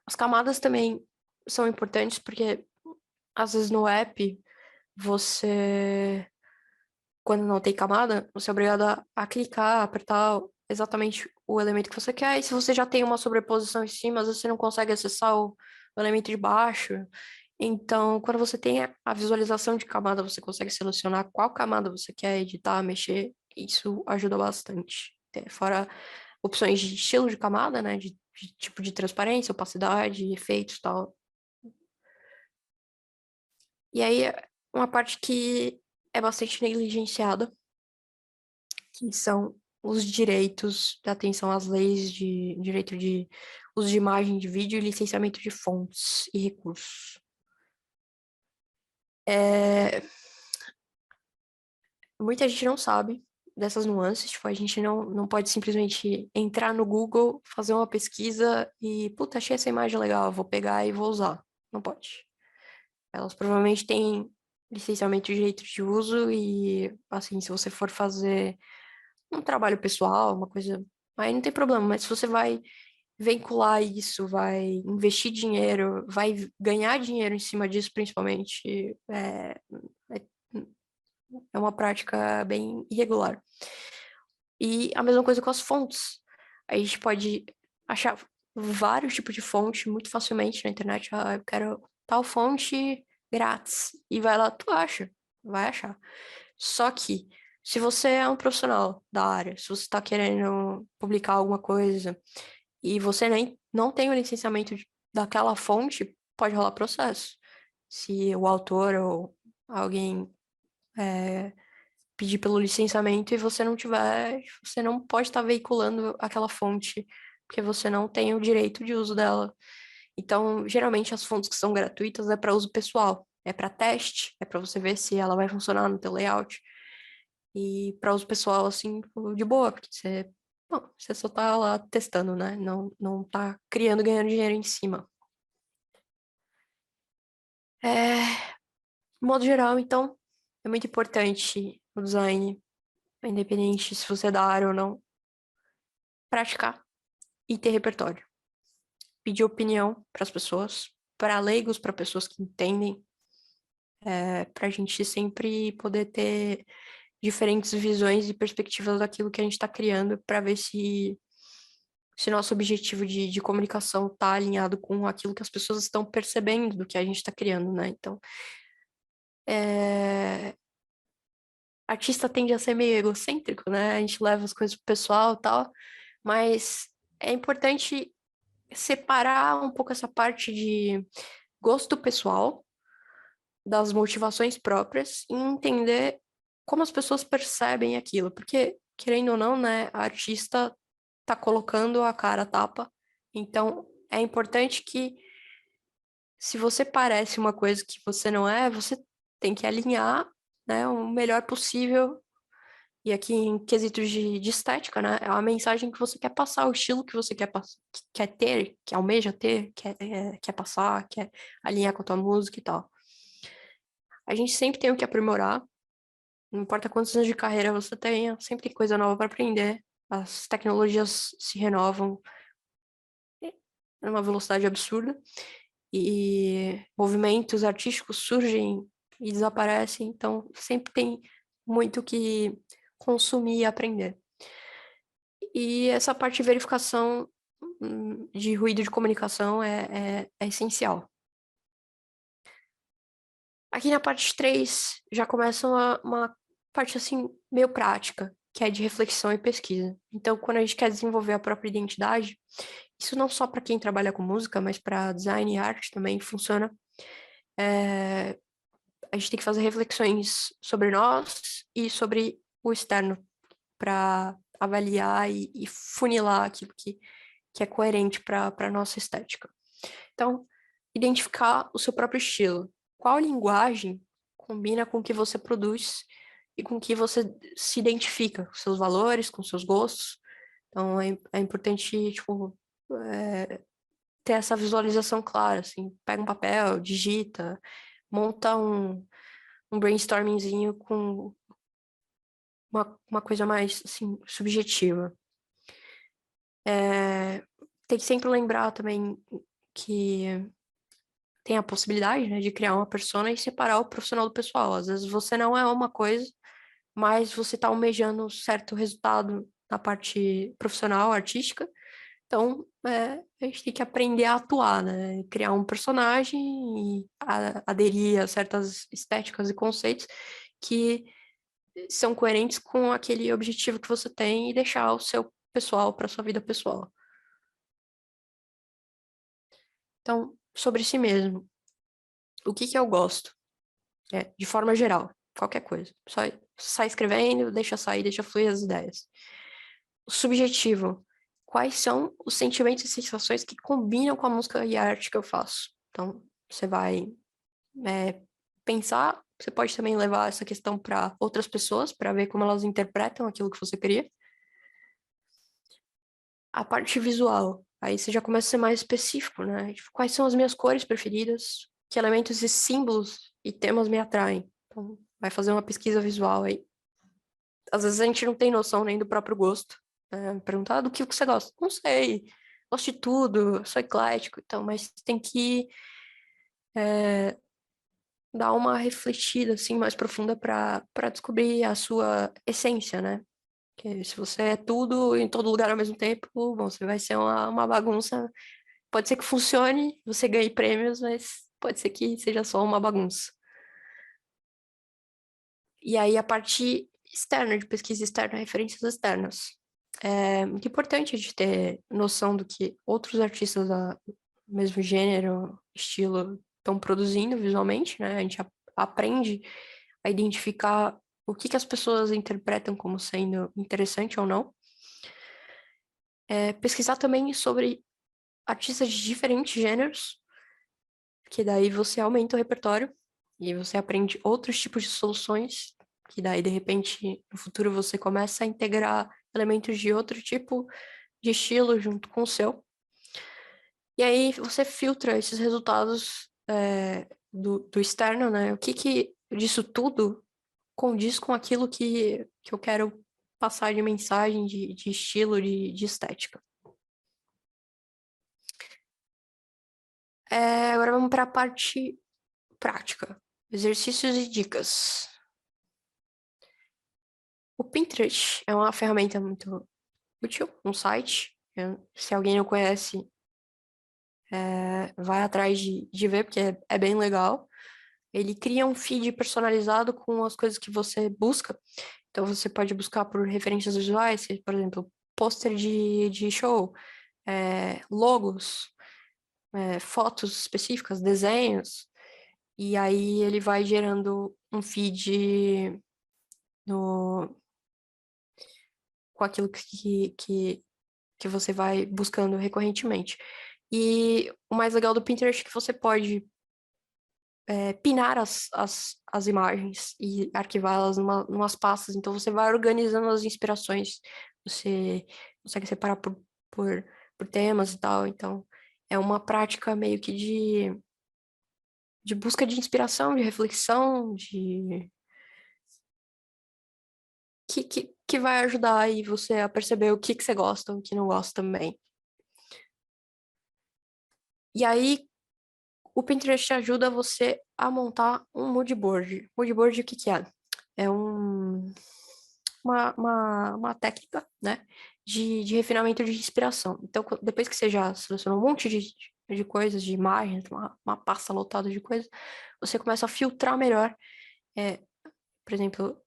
As camadas também são importantes porque, às vezes, no app, você, quando não tem camada, você é obrigado a clicar, apertar exatamente o elemento que você quer. E se você já tem uma sobreposição em cima, às vezes você não consegue acessar o elemento de baixo. Então, quando você tem a visualização de camada, você consegue selecionar qual camada você quer editar, mexer. Isso ajuda bastante. Fora opções de estilo de camada, né? De tipo de transparência, opacidade, efeitos e tal. E aí, uma parte que é bastante negligenciada, que são os direitos da atenção às leis de direito de uso de imagem de vídeo e licenciamento de fontes e recursos. Muita gente não sabe dessas nuances, tipo, a gente não pode simplesmente entrar no Google, fazer uma pesquisa e, puta, achei essa imagem legal, vou pegar e vou usar. Não pode. Elas provavelmente têm licenciamento de direito de uso e, assim, se você for fazer um trabalho pessoal, uma coisa, aí não tem problema, mas se você vai vincular isso, vai investir dinheiro, vai ganhar dinheiro em cima disso, principalmente, é, é uma prática bem irregular. E a mesma coisa com as fontes. A gente pode achar vários tipos de fonte muito facilmente na internet. Ah, eu quero tal fonte grátis. E vai lá, tu acha, vai achar. Só que, se você é um profissional da área, se você está querendo publicar alguma coisa e você nem não tem o licenciamento daquela fonte, pode rolar processo. Se o autor ou alguém pedir pelo licenciamento e você não tiver, você não pode estar veiculando aquela fonte, porque você não tem o direito de uso dela. Então, geralmente as fontes que são gratuitas é para uso pessoal, é para teste, é para você ver se ela vai funcionar no teu layout. E para uso pessoal, assim, tipo, de boa, porque bom, você só tá lá testando, né? Não tá criando, ganhando dinheiro em cima. De modo geral, então, é muito importante o design, independente se você é da área ou não, praticar e ter repertório. Pedir opinião para as pessoas, para leigos, para pessoas que entendem, para a gente sempre poder ter diferentes visões e perspectivas daquilo que a gente está criando, para ver se nosso objetivo de comunicação está alinhado com aquilo que as pessoas estão percebendo do que a gente está criando, né? Então, artista tende a ser meio egocêntrico, né? A gente leva as coisas pro pessoal e tal, mas é importante separar um pouco essa parte de gosto pessoal das motivações próprias e entender como as pessoas percebem aquilo, porque, querendo ou não, né, a artista tá colocando a cara a tapa, então é importante que se você parece uma coisa que você não é, você tem que alinhar, né, o melhor possível. E aqui em quesitos de estética, né? É a mensagem que você quer passar, o estilo que você quer ter, que almeja ter, quer passar, quer alinhar com a tua música e tal. A gente sempre tem o que aprimorar, não importa quantos anos de carreira você tenha, sempre tem coisa nova para aprender. As tecnologias se renovam numa velocidade absurda e movimentos artísticos surgem e desaparecem, então sempre tem muito que consumir e aprender. E essa parte de verificação de ruído de comunicação é essencial. Aqui na parte 3 já começa uma parte assim meio prática, que é de reflexão e pesquisa. Então, quando a gente quer desenvolver a própria identidade, isso não só para quem trabalha com música, mas para design e arte também funciona. É, a gente tem que fazer reflexões sobre nós e sobre o externo para avaliar e funilar aquilo que é coerente para a nossa estética. Então, identificar o seu próprio estilo. Qual linguagem combina com o que você produz e com o que você se identifica, com seus valores, com seus gostos. Então, é importante, tipo, ter essa visualização clara, assim. Pega um papel, digita, monta um brainstormingzinho com uma coisa mais, assim, subjetiva. Tem que sempre lembrar também que tem a possibilidade, né, de criar uma persona e separar o profissional do pessoal. Às vezes você não é uma coisa, mas você está almejando certo resultado na parte profissional, artística. Então, a gente tem que aprender a atuar, né? Criar um personagem e aderir a certas estéticas e conceitos que são coerentes com aquele objetivo que você tem e deixar o seu pessoal para sua vida pessoal. Então, sobre si mesmo, o que que eu gosto? De forma geral, qualquer coisa. Só sai escrevendo, deixa sair, deixa fluir as ideias. O subjetivo. Quais são os sentimentos e sensações que combinam com a música e a arte que eu faço? Então, você vai pensar, você pode também levar essa questão para outras pessoas, para ver como elas interpretam aquilo que você cria. A parte visual. Aí você já começa a ser mais específico, né? Tipo, quais são as minhas cores preferidas? Que elementos e símbolos e temas me atraem? Então, vai fazer uma pesquisa visual aí. Às vezes a gente não tem noção nem do próprio gosto. Perguntar do que você gosta. Não sei. Gosto de tudo, sou eclético, então, mas tem que dar uma refletida assim mais profunda para descobrir a sua essência, né? Que se você é tudo em todo lugar ao mesmo tempo, bom, você vai ser uma bagunça. Pode ser que funcione, você ganhe prêmios, mas pode ser que seja só uma bagunça. E aí a parte externa, de pesquisa externa, referências externas. É muito importante a gente ter noção do que outros artistas do mesmo gênero, estilo, estão produzindo visualmente, né? A gente aprende a identificar o que que as pessoas interpretam como sendo interessante ou não. Pesquisar também sobre artistas de diferentes gêneros, que daí você aumenta o repertório e você aprende outros tipos de soluções, que daí, de repente, no futuro você começa a integrar elementos de outro tipo de estilo junto com o seu. E aí você filtra esses resultados do externo, né? O que que disso tudo condiz com aquilo que eu quero passar de mensagem, de estilo, de estética. Agora vamos para a parte prática. Exercícios e dicas. O Pinterest é uma ferramenta muito útil, um site. Se alguém não conhece, vai atrás de ver, porque é bem legal. ele cria um feed personalizado com as coisas que você busca. Então, você pode buscar por referências visuais, por exemplo, pôster de show, logos, fotos específicas, desenhos, e aí ele vai gerando um feed no, com aquilo que você vai buscando recorrentemente. E o mais legal do Pinterest é que você pode pinar as imagens e arquivá-las numas pastas. Então, você vai organizando as inspirações. Você consegue separar por, por temas e tal. Então, é uma prática meio que de busca de inspiração, de reflexão, que vai ajudar aí você a perceber o que você gosta, o que não gosta também. E aí, o Pinterest ajuda você a montar um mood board. Mood board, o que é? É uma técnica, né, de refinamento de inspiração. Então, depois que você já selecionou um monte de coisas, de imagens, uma pasta lotada de coisas, você começa a filtrar melhor. Por exemplo,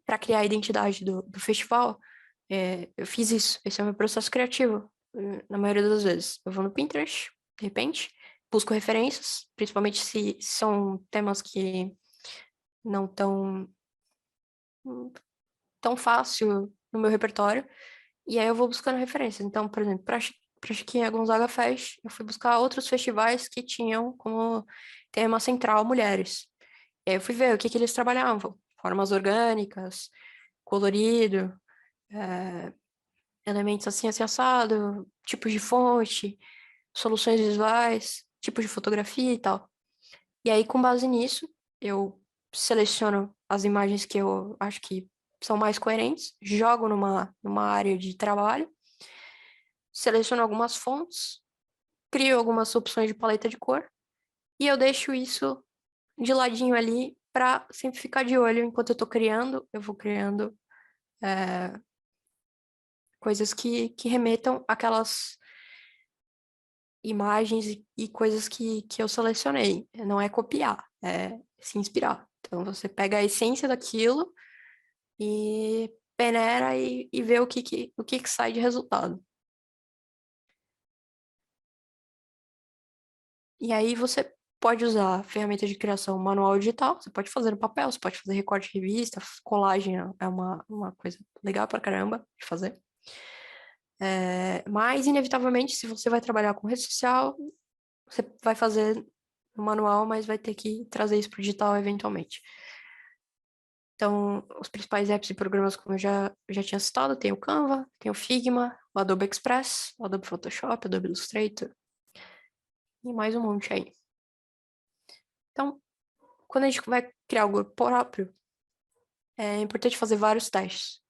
para criar a identidade do festival, eu fiz isso. Esse é o meu processo criativo, na maioria das vezes. Eu vou no Pinterest, de repente, busco referências, principalmente se são temas que não tão tão fácil no meu repertório, e aí eu vou buscando referências. Então, por exemplo, para Chiquinha Gonzaga Fest, eu fui buscar outros festivais que tinham como tema central mulheres. E aí eu fui ver o que eles trabalhavam. Formas orgânicas, colorido, elementos assim assado, tipos de fonte, soluções visuais, tipos de fotografia e tal. E aí, com base nisso, eu seleciono as imagens que eu acho que são mais coerentes, jogo numa área de trabalho, seleciono algumas fontes, crio algumas opções de paleta de cor e eu deixo isso de ladinho ali para sempre ficar de olho enquanto eu tô criando, eu vou criando coisas que remetam àquelas imagens e coisas que eu selecionei. Não é copiar, é se inspirar. Então, você pega a essência daquilo e peneira e vê o que sai de resultado. E aí você pode usar a ferramenta de criação manual digital, você pode fazer no papel, você pode fazer recorte de revista, colagem é uma coisa legal pra caramba de fazer. Mas, inevitavelmente, se você vai trabalhar com rede social, você vai fazer no manual, mas vai ter que trazer isso para o digital eventualmente. Então, os principais apps e programas, como eu já tinha citado, tem o Canva, tem o Figma, o Adobe Express, o Adobe Photoshop, o Adobe Illustrator e mais um monte aí. Então, quando a gente vai criar algo próprio, é importante fazer vários testes.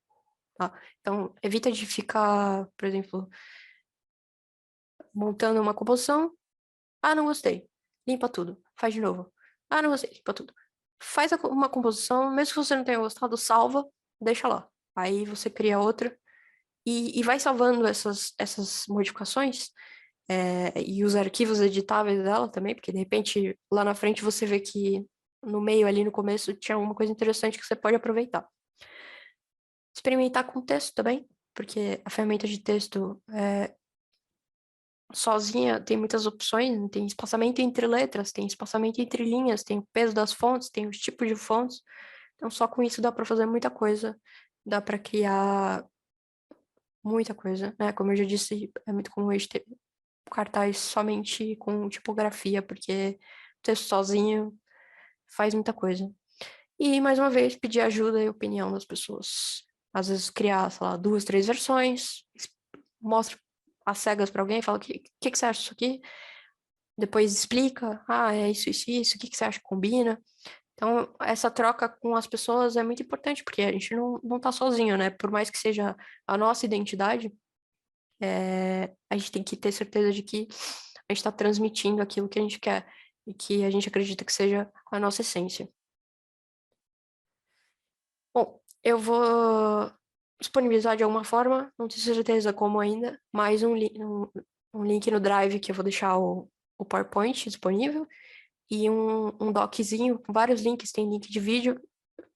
Tá? Então, evita de ficar, por exemplo, montando uma composição. Ah, não gostei. Limpa tudo. Faz de novo. Ah, não gostei. Limpa tudo. Faz uma composição, mesmo que você não tenha gostado, salva, deixa lá. Aí você cria outra e vai salvando essas modificações e os arquivos editáveis dela também, porque de repente lá na frente você vê que no meio ali no começo tinha alguma coisa interessante que você pode aproveitar. Experimentar com texto também, porque a ferramenta de texto sozinha tem muitas opções, tem espaçamento entre letras, tem espaçamento entre linhas, tem o peso das fontes, tem os tipos de fontes. Então, só com isso dá para fazer muita coisa, dá para criar muita coisa, né? Como eu já disse, é muito comum a gente ter cartaz somente com tipografia, porque o texto sozinho faz muita coisa. E, mais uma vez, pedir ajuda e opinião das pessoas. Às vezes, criar, sei lá, 2, 3 versões, mostra às cegas para alguém, fala, o que você acha disso aqui? Depois explica, é isso, o que você acha que combina? Então, essa troca com as pessoas é muito importante, porque a gente não tá sozinho, né? Por mais que seja a nossa identidade, a gente tem que ter certeza de que a gente está transmitindo aquilo que a gente quer e que a gente acredita que seja a nossa essência. Bom, eu vou disponibilizar de alguma forma, não tenho certeza como ainda, mais um link no Drive que eu vou deixar o PowerPoint disponível. e um doczinho com vários links, tem link de vídeo.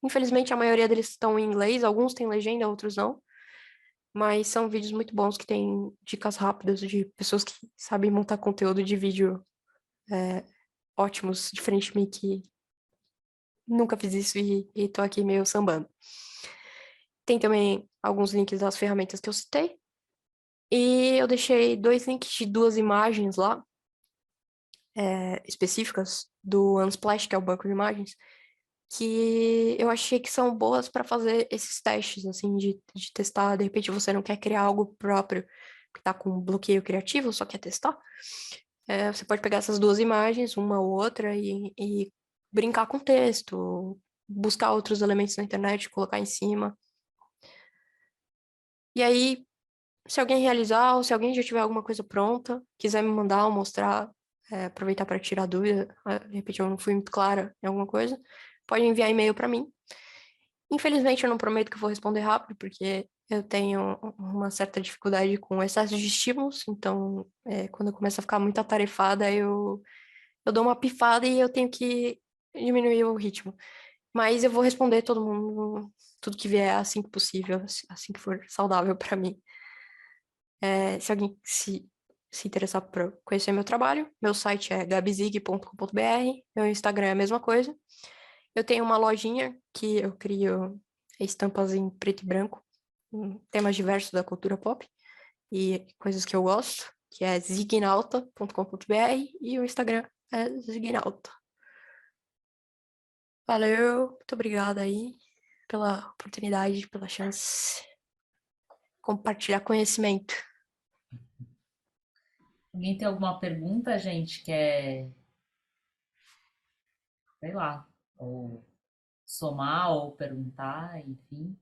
Infelizmente, a maioria deles estão em inglês, alguns têm legenda, outros não. Mas são vídeos muito bons que têm dicas rápidas de pessoas que sabem montar conteúdo de vídeo ótimos, diferente de mim que nunca fiz isso e tô aqui meio sambando. Tem também alguns links das ferramentas que eu citei. E eu deixei 2 links de 2 imagens lá, específicas do Unsplash, que é o banco de imagens, que eu achei que são boas para fazer esses testes, assim, de testar. De repente você não quer criar algo próprio, que tá com bloqueio criativo, só quer testar. Você pode pegar essas 2 imagens, uma ou outra, e brincar com o texto, buscar outros elementos na internet, colocar em cima. E aí, se alguém realizar, ou se alguém já tiver alguma coisa pronta, quiser me mandar ou mostrar, aproveitar para tirar dúvida, de repente eu não fui muito clara em alguma coisa, pode enviar e-mail para mim. Infelizmente, eu não prometo que eu vou responder rápido, porque eu tenho uma certa dificuldade com excesso de estímulos, então, quando eu começo a ficar muito atarefada, eu dou uma pifada e eu tenho que diminuir o ritmo. Mas eu vou responder todo mundo, tudo que vier assim que possível, assim que for saudável para mim. Se alguém se interessar por conhecer meu trabalho, meu site é gabizig.com.br, meu Instagram é a mesma coisa. Eu tenho uma lojinha que eu crio estampas em preto e branco, temas diversos da cultura pop e coisas que eu gosto, que é zignauta.com.br e o Instagram é zignauta. Valeu, muito obrigada aí pela oportunidade, pela chance de compartilhar conhecimento. Alguém tem alguma pergunta, gente? Quer, sei lá, ou somar ou perguntar, enfim.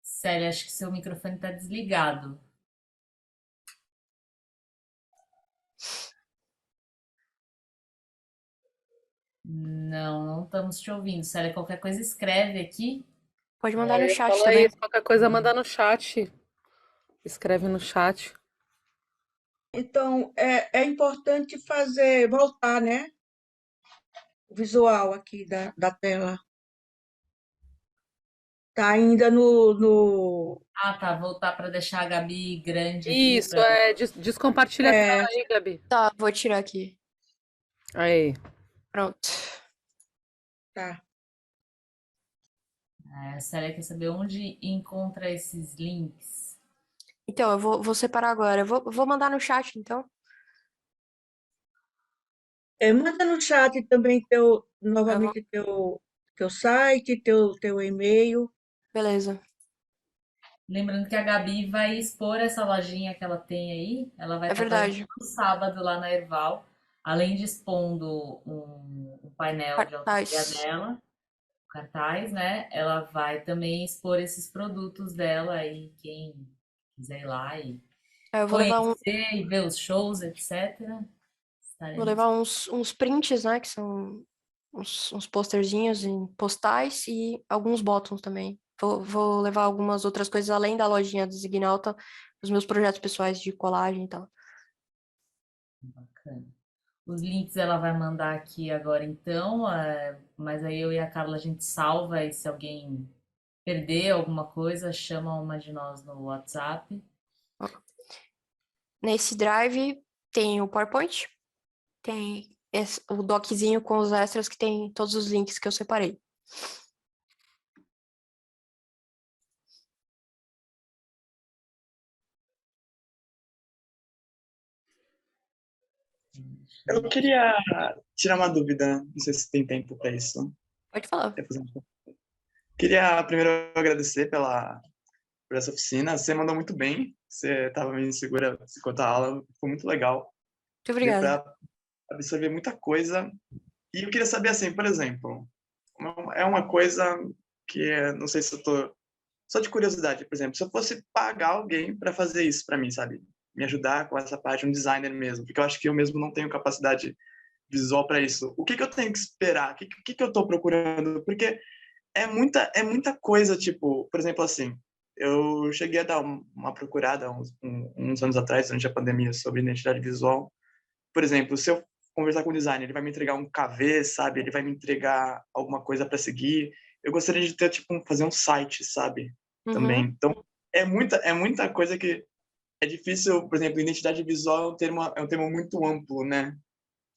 Célia, acho que seu microfone está desligado. Não, não estamos te ouvindo. Célia, qualquer coisa escreve aqui. Pode mandar no chat Fala também. isso, qualquer coisa manda no chat. Escreve no chat. Então, é importante voltar, né? O visual aqui da tela. Tá ainda no. Ah, tá. Voltar para deixar a Gabi grande aqui. Isso, descompartilha a tela É, aí, Gabi. Tá, vou tirar aqui. Aí. Pronto. tá. A Célia quer saber onde encontra esses links. Então, eu vou separar agora. Eu vou mandar no chat, então. Manda no chat também Eu vou... novamente teu site, teu e-mail. Beleza. Lembrando que a Gabi vai expor essa lojinha que ela tem aí. Ela vai É estar fazendo verdade. todo sábado lá na Erval. Além de expondo um painel de autoria Cartaz. dela, cartaz, né? Ela vai também expor esses produtos dela aí, quem quiser ir lá e Eu conhecer e ver os shows, etc. vou Estaremos. levar uns prints, né? Que são uns posterzinhos em postais e alguns bottoms também. Vou levar algumas outras coisas além da lojinha do Zignauta, os meus projetos pessoais de colagem e tal. Bacana. Os links ela vai mandar aqui agora então, mas aí eu e a Carla a gente salva e se alguém perder alguma coisa, chama uma de nós no WhatsApp. Nesse drive tem o PowerPoint, tem o doczinho com os extras que tem todos os links que eu separei. Eu queria tirar uma dúvida, não sei se tem tempo para isso. Pode falar. Queria primeiro agradecer por essa oficina. Você mandou muito bem, você estava meio insegura quanto à aula, foi muito legal. Muito Deu obrigada. para absorver muita coisa. E eu queria saber, assim, por exemplo, é uma coisa que não sei se eu tô. Só de curiosidade, por exemplo, se eu fosse pagar alguém para fazer isso para mim, sabe? Me ajudar com essa parte, um designer mesmo, porque eu acho que eu mesmo não tenho capacidade visual para isso. O que eu tenho que esperar? O que eu estou procurando? Porque é muita coisa, tipo, por exemplo, assim, eu cheguei a dar uma procurada uns anos atrás, durante a pandemia, sobre identidade visual. Por exemplo, se eu conversar com o designer, ele vai me entregar um KV, sabe? Ele vai me entregar alguma coisa para seguir. Eu gostaria de ter, tipo, fazer um site, sabe? Também. Uhum, Então, é muita coisa que é difícil. Por exemplo, identidade visual é um termo muito amplo, né?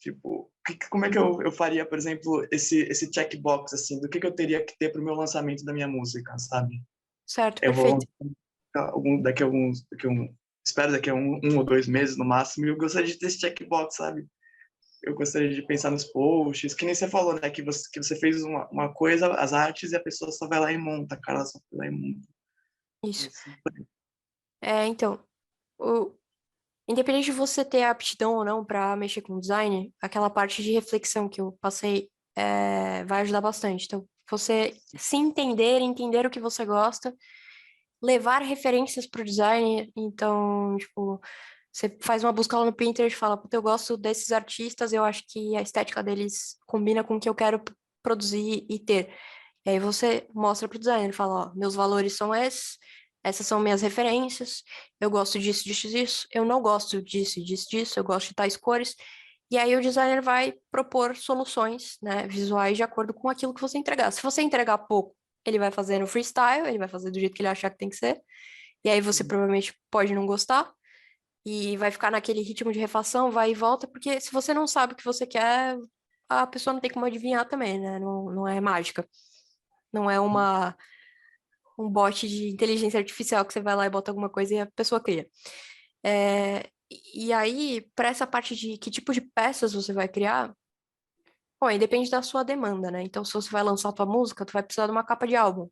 Tipo, como é que eu faria, por exemplo, esse checkbox, assim, do que eu teria que ter para o meu lançamento da minha música, sabe? certo, Eu vou perfeito. lançar espero daqui a um ou 2 meses no máximo, e eu gostaria de ter esse checkbox, sabe? Eu gostaria de pensar nos posts, que nem você falou, né? Que você fez uma coisa, as artes, e a pessoa só vai lá e monta, a cara só vai lá e monta. Isso. Assim. Então, o, independente de você ter aptidão ou não para mexer com design, aquela parte de reflexão que eu passei vai ajudar bastante. Então, você se entender, entender o que você gosta, levar referências para o design. Então, tipo, você faz uma busca lá no Pinterest e fala, puta, eu gosto desses artistas, eu acho que a estética deles combina com o que eu quero produzir e ter. E aí você mostra para o designer, fala, ó, meus valores são esses, essas são minhas referências, eu gosto disso, disso, disso, eu não gosto disso, disso, disso, eu gosto de tais cores. E aí o designer vai propor soluções, né, visuais de acordo com aquilo que você entregar. Se você entregar pouco, ele vai fazer no freestyle, ele vai fazer do jeito que ele achar que tem que ser. E aí você provavelmente pode não gostar e vai ficar naquele ritmo de refação, vai e volta, porque se você não sabe o que você quer, a pessoa não tem como adivinhar também, né? Não, não é mágica. Não é um bot de inteligência artificial que você vai lá e bota alguma coisa e a pessoa cria. E aí, para essa parte de que tipo de peças você vai criar, bom, aí depende da sua demanda, né? Então, se você vai lançar a tua música, tu vai precisar de uma capa de álbum.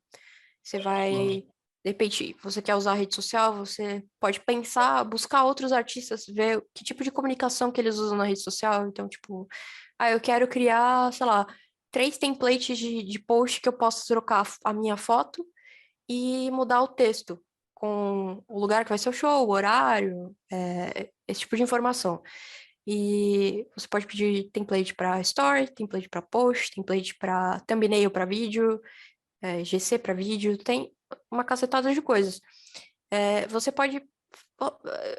Você vai, de repente, você quer usar a rede social, você pode pensar, buscar outros artistas, ver que tipo de comunicação que eles usam na rede social. Então, tipo, eu quero criar, sei lá, 3 templates de post que eu possa trocar a minha foto e mudar o texto com o lugar que vai ser o show, o horário, esse tipo de informação. E você pode pedir template para story, template para post, template para thumbnail para vídeo, GC para vídeo, tem uma cacetada de coisas. Você pode.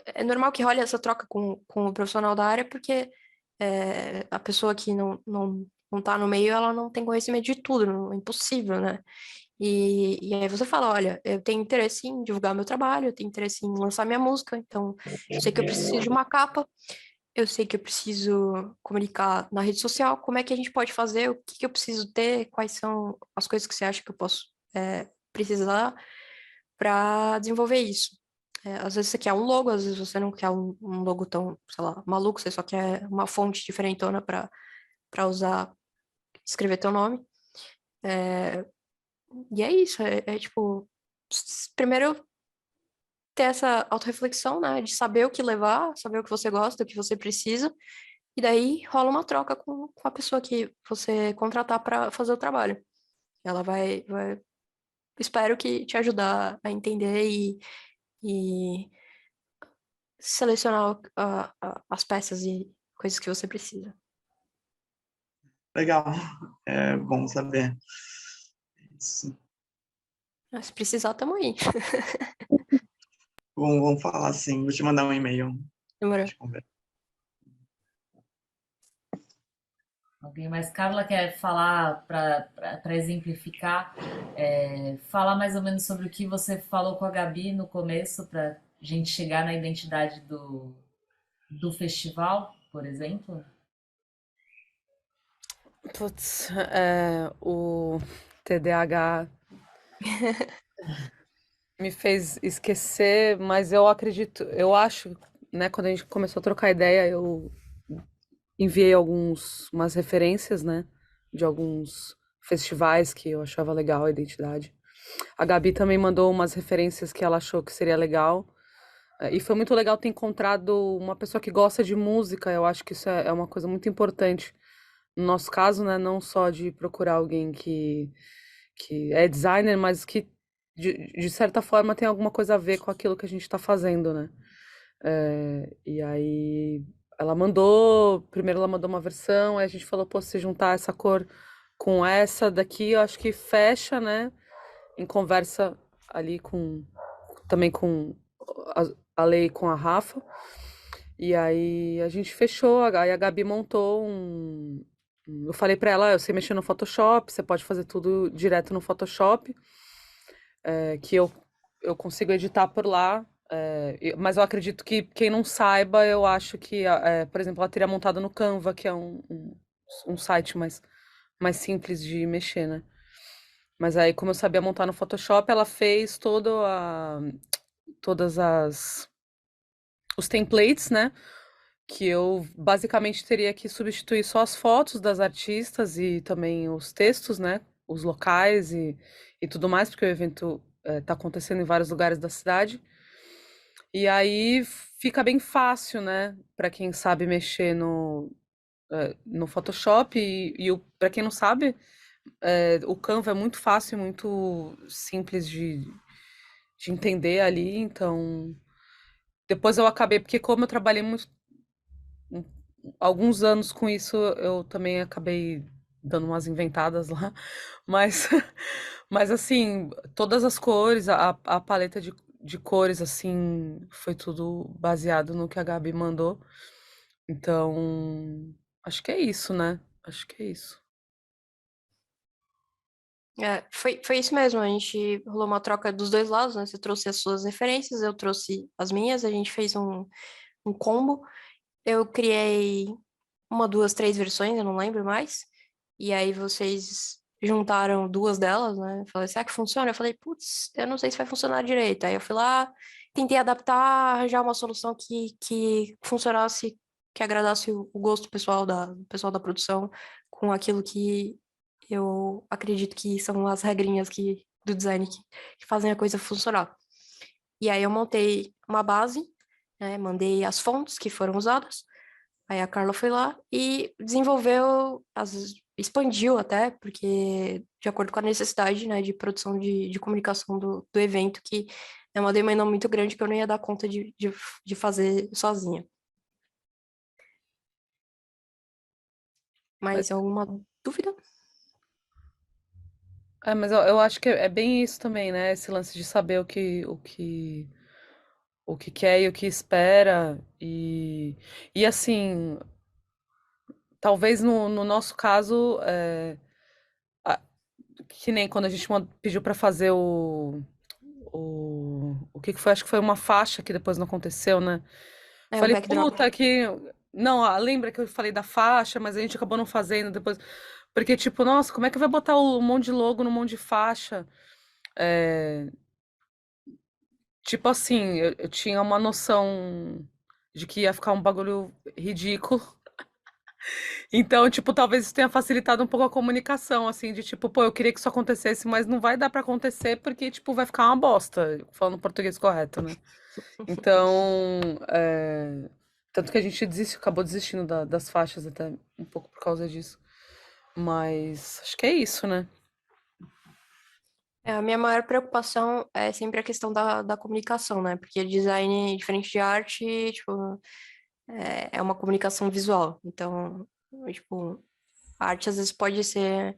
É normal que role essa troca com o profissional da área, porque a pessoa que não tá no meio, ela não tem conhecimento de tudo, é impossível, né? E aí você fala, olha, eu tenho interesse em divulgar meu trabalho, eu tenho interesse em lançar minha música, então eu sei que eu preciso de uma capa, eu sei que eu preciso comunicar na rede social, como é que a gente pode fazer, o que que eu preciso ter, quais são as coisas que você acha que eu posso precisar para desenvolver isso. Às vezes você quer um logo, às vezes você não quer um logo tão, sei lá, maluco, você só quer uma fonte diferentona para usar, escrever teu nome. E é isso, tipo, primeiro ter essa autorreflexão, né, de saber o que levar, saber o que você gosta, o que você precisa, e daí rola uma troca com a pessoa que você contratar para fazer o trabalho. Ela vai, espero que te ajudar a entender e selecionar as peças e coisas que você precisa. Legal. É bom saber. Isso. Se precisar, tamo aí. Vamos falar assim. Vou te mandar um e-mail. Demorou. De conversa. Alguém mais? Carla quer falar para exemplificar, falar mais ou menos sobre o que você falou com a Gabi no começo, para a gente chegar na identidade do festival, por exemplo? Putz, o TDAH me fez esquecer, mas eu acredito, eu acho, né, quando a gente começou a trocar ideia, eu enviei umas referências, né, de alguns festivais que eu achava legal a identidade. A Gabi também mandou umas referências que ela achou que seria legal. E foi muito legal ter encontrado uma pessoa que gosta de música. Eu acho que isso é uma coisa muito importante. No nosso caso, né, não só de procurar alguém que é designer, mas que de certa forma tem alguma coisa a ver com aquilo que a gente está fazendo, né? E aí primeiro ela mandou uma versão, aí a gente falou, pô, se juntar essa cor com essa daqui, eu acho que fecha, né? Em conversa ali também com a Lei e com a Rafa. E aí a gente fechou, aí a Gabi montou eu falei pra ela, eu sei mexer no Photoshop, você pode fazer tudo direto no Photoshop, que eu consigo editar por lá. Mas eu acredito que quem não saiba, eu acho que, por exemplo, ela teria montado no Canva, que é um site mais simples de mexer, né? Mas aí, como eu sabia montar no Photoshop, ela fez todas os templates, né? Que eu basicamente teria que substituir só as fotos das artistas e também os textos, né? Os locais e tudo mais, porque o evento está acontecendo em vários lugares da cidade. E aí fica bem fácil, né? Para quem sabe mexer no Photoshop para quem não sabe, o Canva é muito fácil, muito simples de entender ali. Então, depois eu acabei, porque como eu trabalhei um- alguns anos com isso, eu também acabei dando umas inventadas lá. Mas, mas assim, todas as cores, a paleta de cores, assim, foi tudo baseado no que a Gabi mandou. Então, acho que é isso, né? Acho que é isso. Foi isso mesmo, a gente rolou uma troca dos dois lados, né? Você trouxe as suas referências, eu trouxe as minhas, a gente fez um combo. Eu criei uma, duas, três versões, eu não lembro mais. E aí vocês juntaram duas delas, né? Falei, será que funciona? Eu falei, putz, eu não sei se vai funcionar direito. Aí eu fui lá, tentei adaptar, arranjar uma solução que funcionasse, que agradasse o gosto pessoal do pessoal da produção com aquilo que eu acredito que são as regrinhas do design que fazem a coisa funcionar. E aí eu montei uma base, né? Mandei as fontes que foram usadas. Aí a Carla foi lá e desenvolveu, expandiu até, porque de acordo com a necessidade, né, de produção de comunicação do evento, que é uma demanda muito grande que eu não ia dar conta de fazer sozinha. Mas, Mais alguma dúvida? mas eu acho que é bem isso também, né? Esse lance de saber o que quer e o que espera. E assim, talvez no nosso caso, a- que nem quando a gente pediu para fazer o que foi? Acho que foi uma faixa que depois não aconteceu, né? É o Falei, backdrop. puta, que. Não, lembra que eu falei da faixa, mas a gente acabou não fazendo depois. Porque, tipo, nossa, como é que vai botar um monte de logo no monte de faixa? É, tipo assim, eu tinha uma noção de que ia ficar um bagulho ridículo. Então, tipo, talvez isso tenha facilitado um pouco a comunicação, assim, de tipo, pô, eu queria que isso acontecesse, mas não vai dar pra acontecer porque, tipo, vai ficar uma bosta, falando português correto, né? Então, tanto que a gente acabou desistindo das faixas até um pouco por causa disso. Mas acho que é isso, né? A minha maior preocupação é sempre a questão da comunicação, né? Porque design, diferente de arte, tipo, é uma comunicação visual. Então, tipo, a arte às vezes pode ser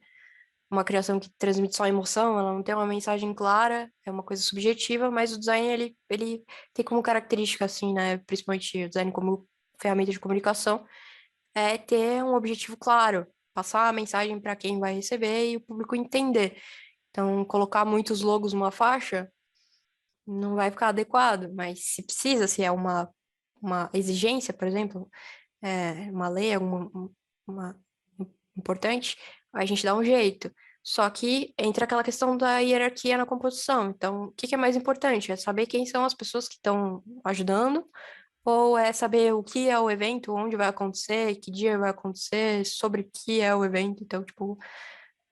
uma criação que transmite só emoção, ela não tem uma mensagem clara, é uma coisa subjetiva, mas o design, ele tem como característica, assim, né? Principalmente o design como ferramenta de comunicação, é ter um objetivo claro, passar a mensagem para quem vai receber e o público entender. Então, colocar muitos logos numa faixa não vai ficar adequado, mas se precisa, se é uma exigência, por exemplo, uma lei, uma importante, a gente dá um jeito. Só que entra aquela questão da hierarquia na composição. Então, o que que é mais importante? É saber quem são as pessoas que estão ajudando, ou é saber o que é o evento, onde vai acontecer, que dia vai acontecer, sobre o que é o evento. Então, tipo,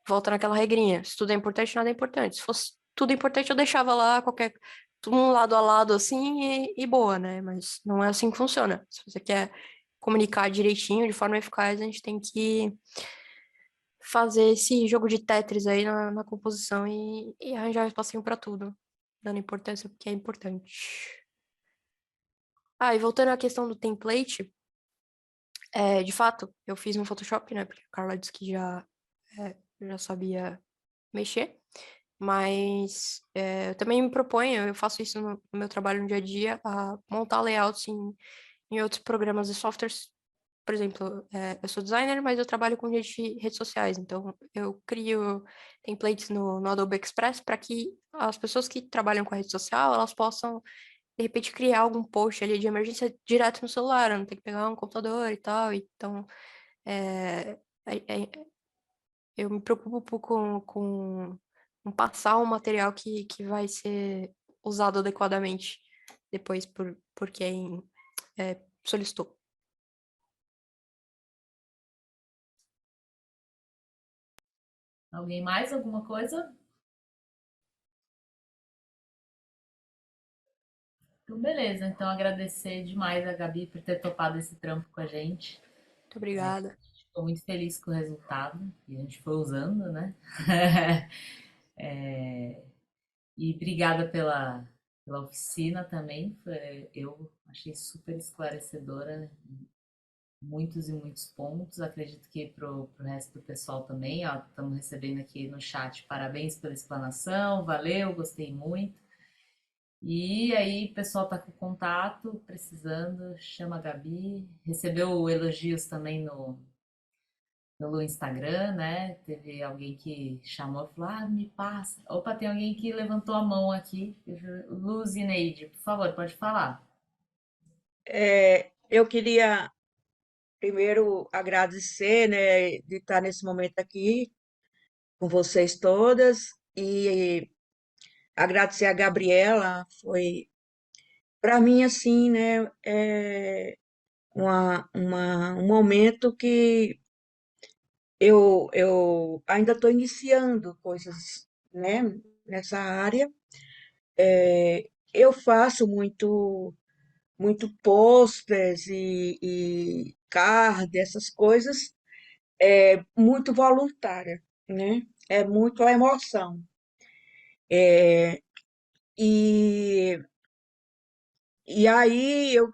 volta naquela regrinha. Se tudo é importante, nada é importante. Se fosse tudo importante, eu deixava lá tudo um lado a lado assim e boa, né? Mas não é assim que funciona. Se você quer comunicar direitinho, de forma eficaz, a gente tem que fazer esse jogo de Tetris aí na composição e arranjar espacinho para tudo, dando importância porque é importante. Ah, e voltando à questão do template, de fato, eu fiz no Photoshop, né? Porque a Carla disse que já sabia mexer. mas eu também me proponho, eu faço isso no meu trabalho no dia a dia, a montar layouts em outros programas de softwares. Por exemplo, eu sou designer, mas eu trabalho com redes sociais, então eu crio templates no Adobe Express para que as pessoas que trabalham com a rede social, elas possam, de repente, criar algum post ali de emergência direto no celular, não tem que pegar um computador e tal. Então, é, é- é- eu me preocupo um pouco com passar um material que vai ser usado adequadamente depois por quem solicitou. Alguém mais? Alguma coisa? Então, beleza. Então, agradecer demais a Gabi por ter topado esse trampo com a gente. Muito obrigada. Estou muito feliz com o resultado que a gente foi usando, né? E obrigada pela oficina também. Eu achei super esclarecedora muitos e muitos pontos. Acredito que para o resto do pessoal também. Ó, estamos recebendo aqui no chat parabéns pela explanação, valeu, gostei muito. E aí, o pessoal tá com contato, precisando, chama a Gabi. Recebeu elogios também pelo Instagram, né? Teve alguém que chamou e falou: Ah, me passa. Opa, tem alguém que levantou a mão aqui. Luzineide, por favor, pode falar. Eu queria primeiro agradecer, né, de estar nesse momento aqui com vocês todas e agradecer a Gabriela. Foi para mim assim, né, um momento que eu ainda estou iniciando coisas, né, nessa área. Eu faço muito posters e card, essas coisas, muito voluntária, né? É muito a emoção. E, e aí eu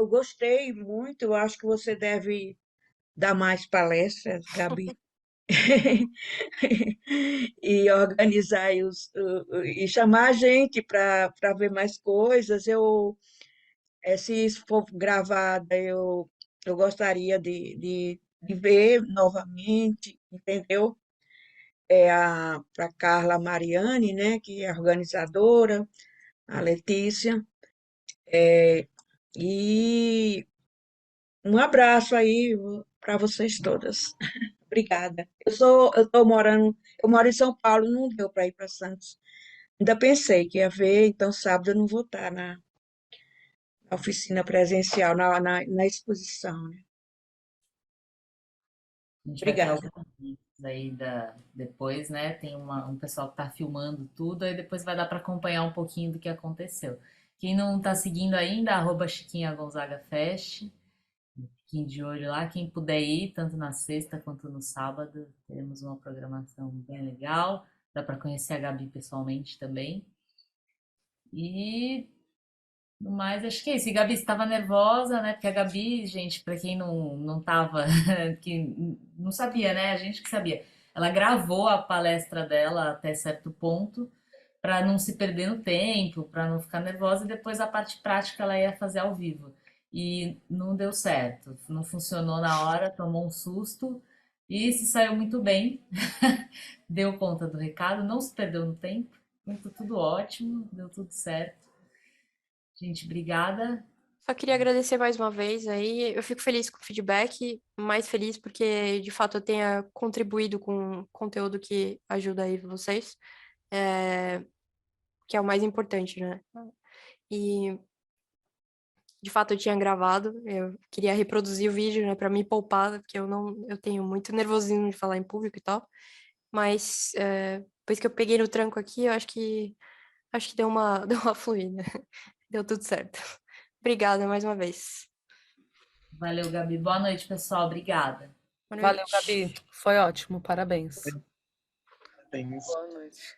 gostei muito, eu acho que você deve dar mais palestras, Gabi, e organizar aí e chamar a gente para ver mais coisas. Se isso for gravada, eu gostaria de ver novamente, entendeu? Para Carla Mariani, né, que é a organizadora, a Letícia, e um abraço aí para vocês todas. Obrigada. Eu moro em São Paulo, não deu para ir para Santos. Ainda pensei que ia ver, então sábado eu não vou estar na oficina presencial, na exposição, né? A gente vai ter Obrigada. alguns vídeos aí depois, né? Tem um pessoal que tá filmando tudo, aí depois vai dar para acompanhar um pouquinho do que aconteceu. Quem não tá seguindo ainda, Chiquinha Gonzaga Fest. Fiquem de olho lá. Quem puder ir, tanto na sexta quanto no sábado, teremos uma programação bem legal. Dá para conhecer a Gabi pessoalmente também. E no mais, acho que é isso. E Gabi, você estava nervosa, né? Porque a Gabi, gente, para quem não tava, que não sabia, né? A gente que sabia. Ela gravou a palestra dela até certo ponto, para não se perder no tempo, para não ficar nervosa, e depois a parte prática ela ia fazer ao vivo. E não deu certo, não funcionou na hora, tomou um susto e se saiu muito bem, deu conta do recado, não se perdeu no tempo, então tudo ótimo, deu tudo certo. Gente, obrigada. Só queria agradecer mais uma vez aí. Eu fico feliz com o feedback, mais feliz porque de fato eu tenha contribuído com conteúdo que ajuda aí vocês, é, que é o mais importante, né? E de fato eu tinha gravado, eu queria reproduzir o vídeo, né, para me poupar, porque eu tenho muito nervosismo de falar em público e tal. Mas depois que eu peguei no tranco aqui, eu acho que deu uma fluída. Deu tudo certo. Obrigada mais uma vez. Valeu, Gabi. Boa noite, pessoal. Obrigada. Boa Valeu, noite. Gabi. Foi ótimo. Parabéns. Tem Boa noite.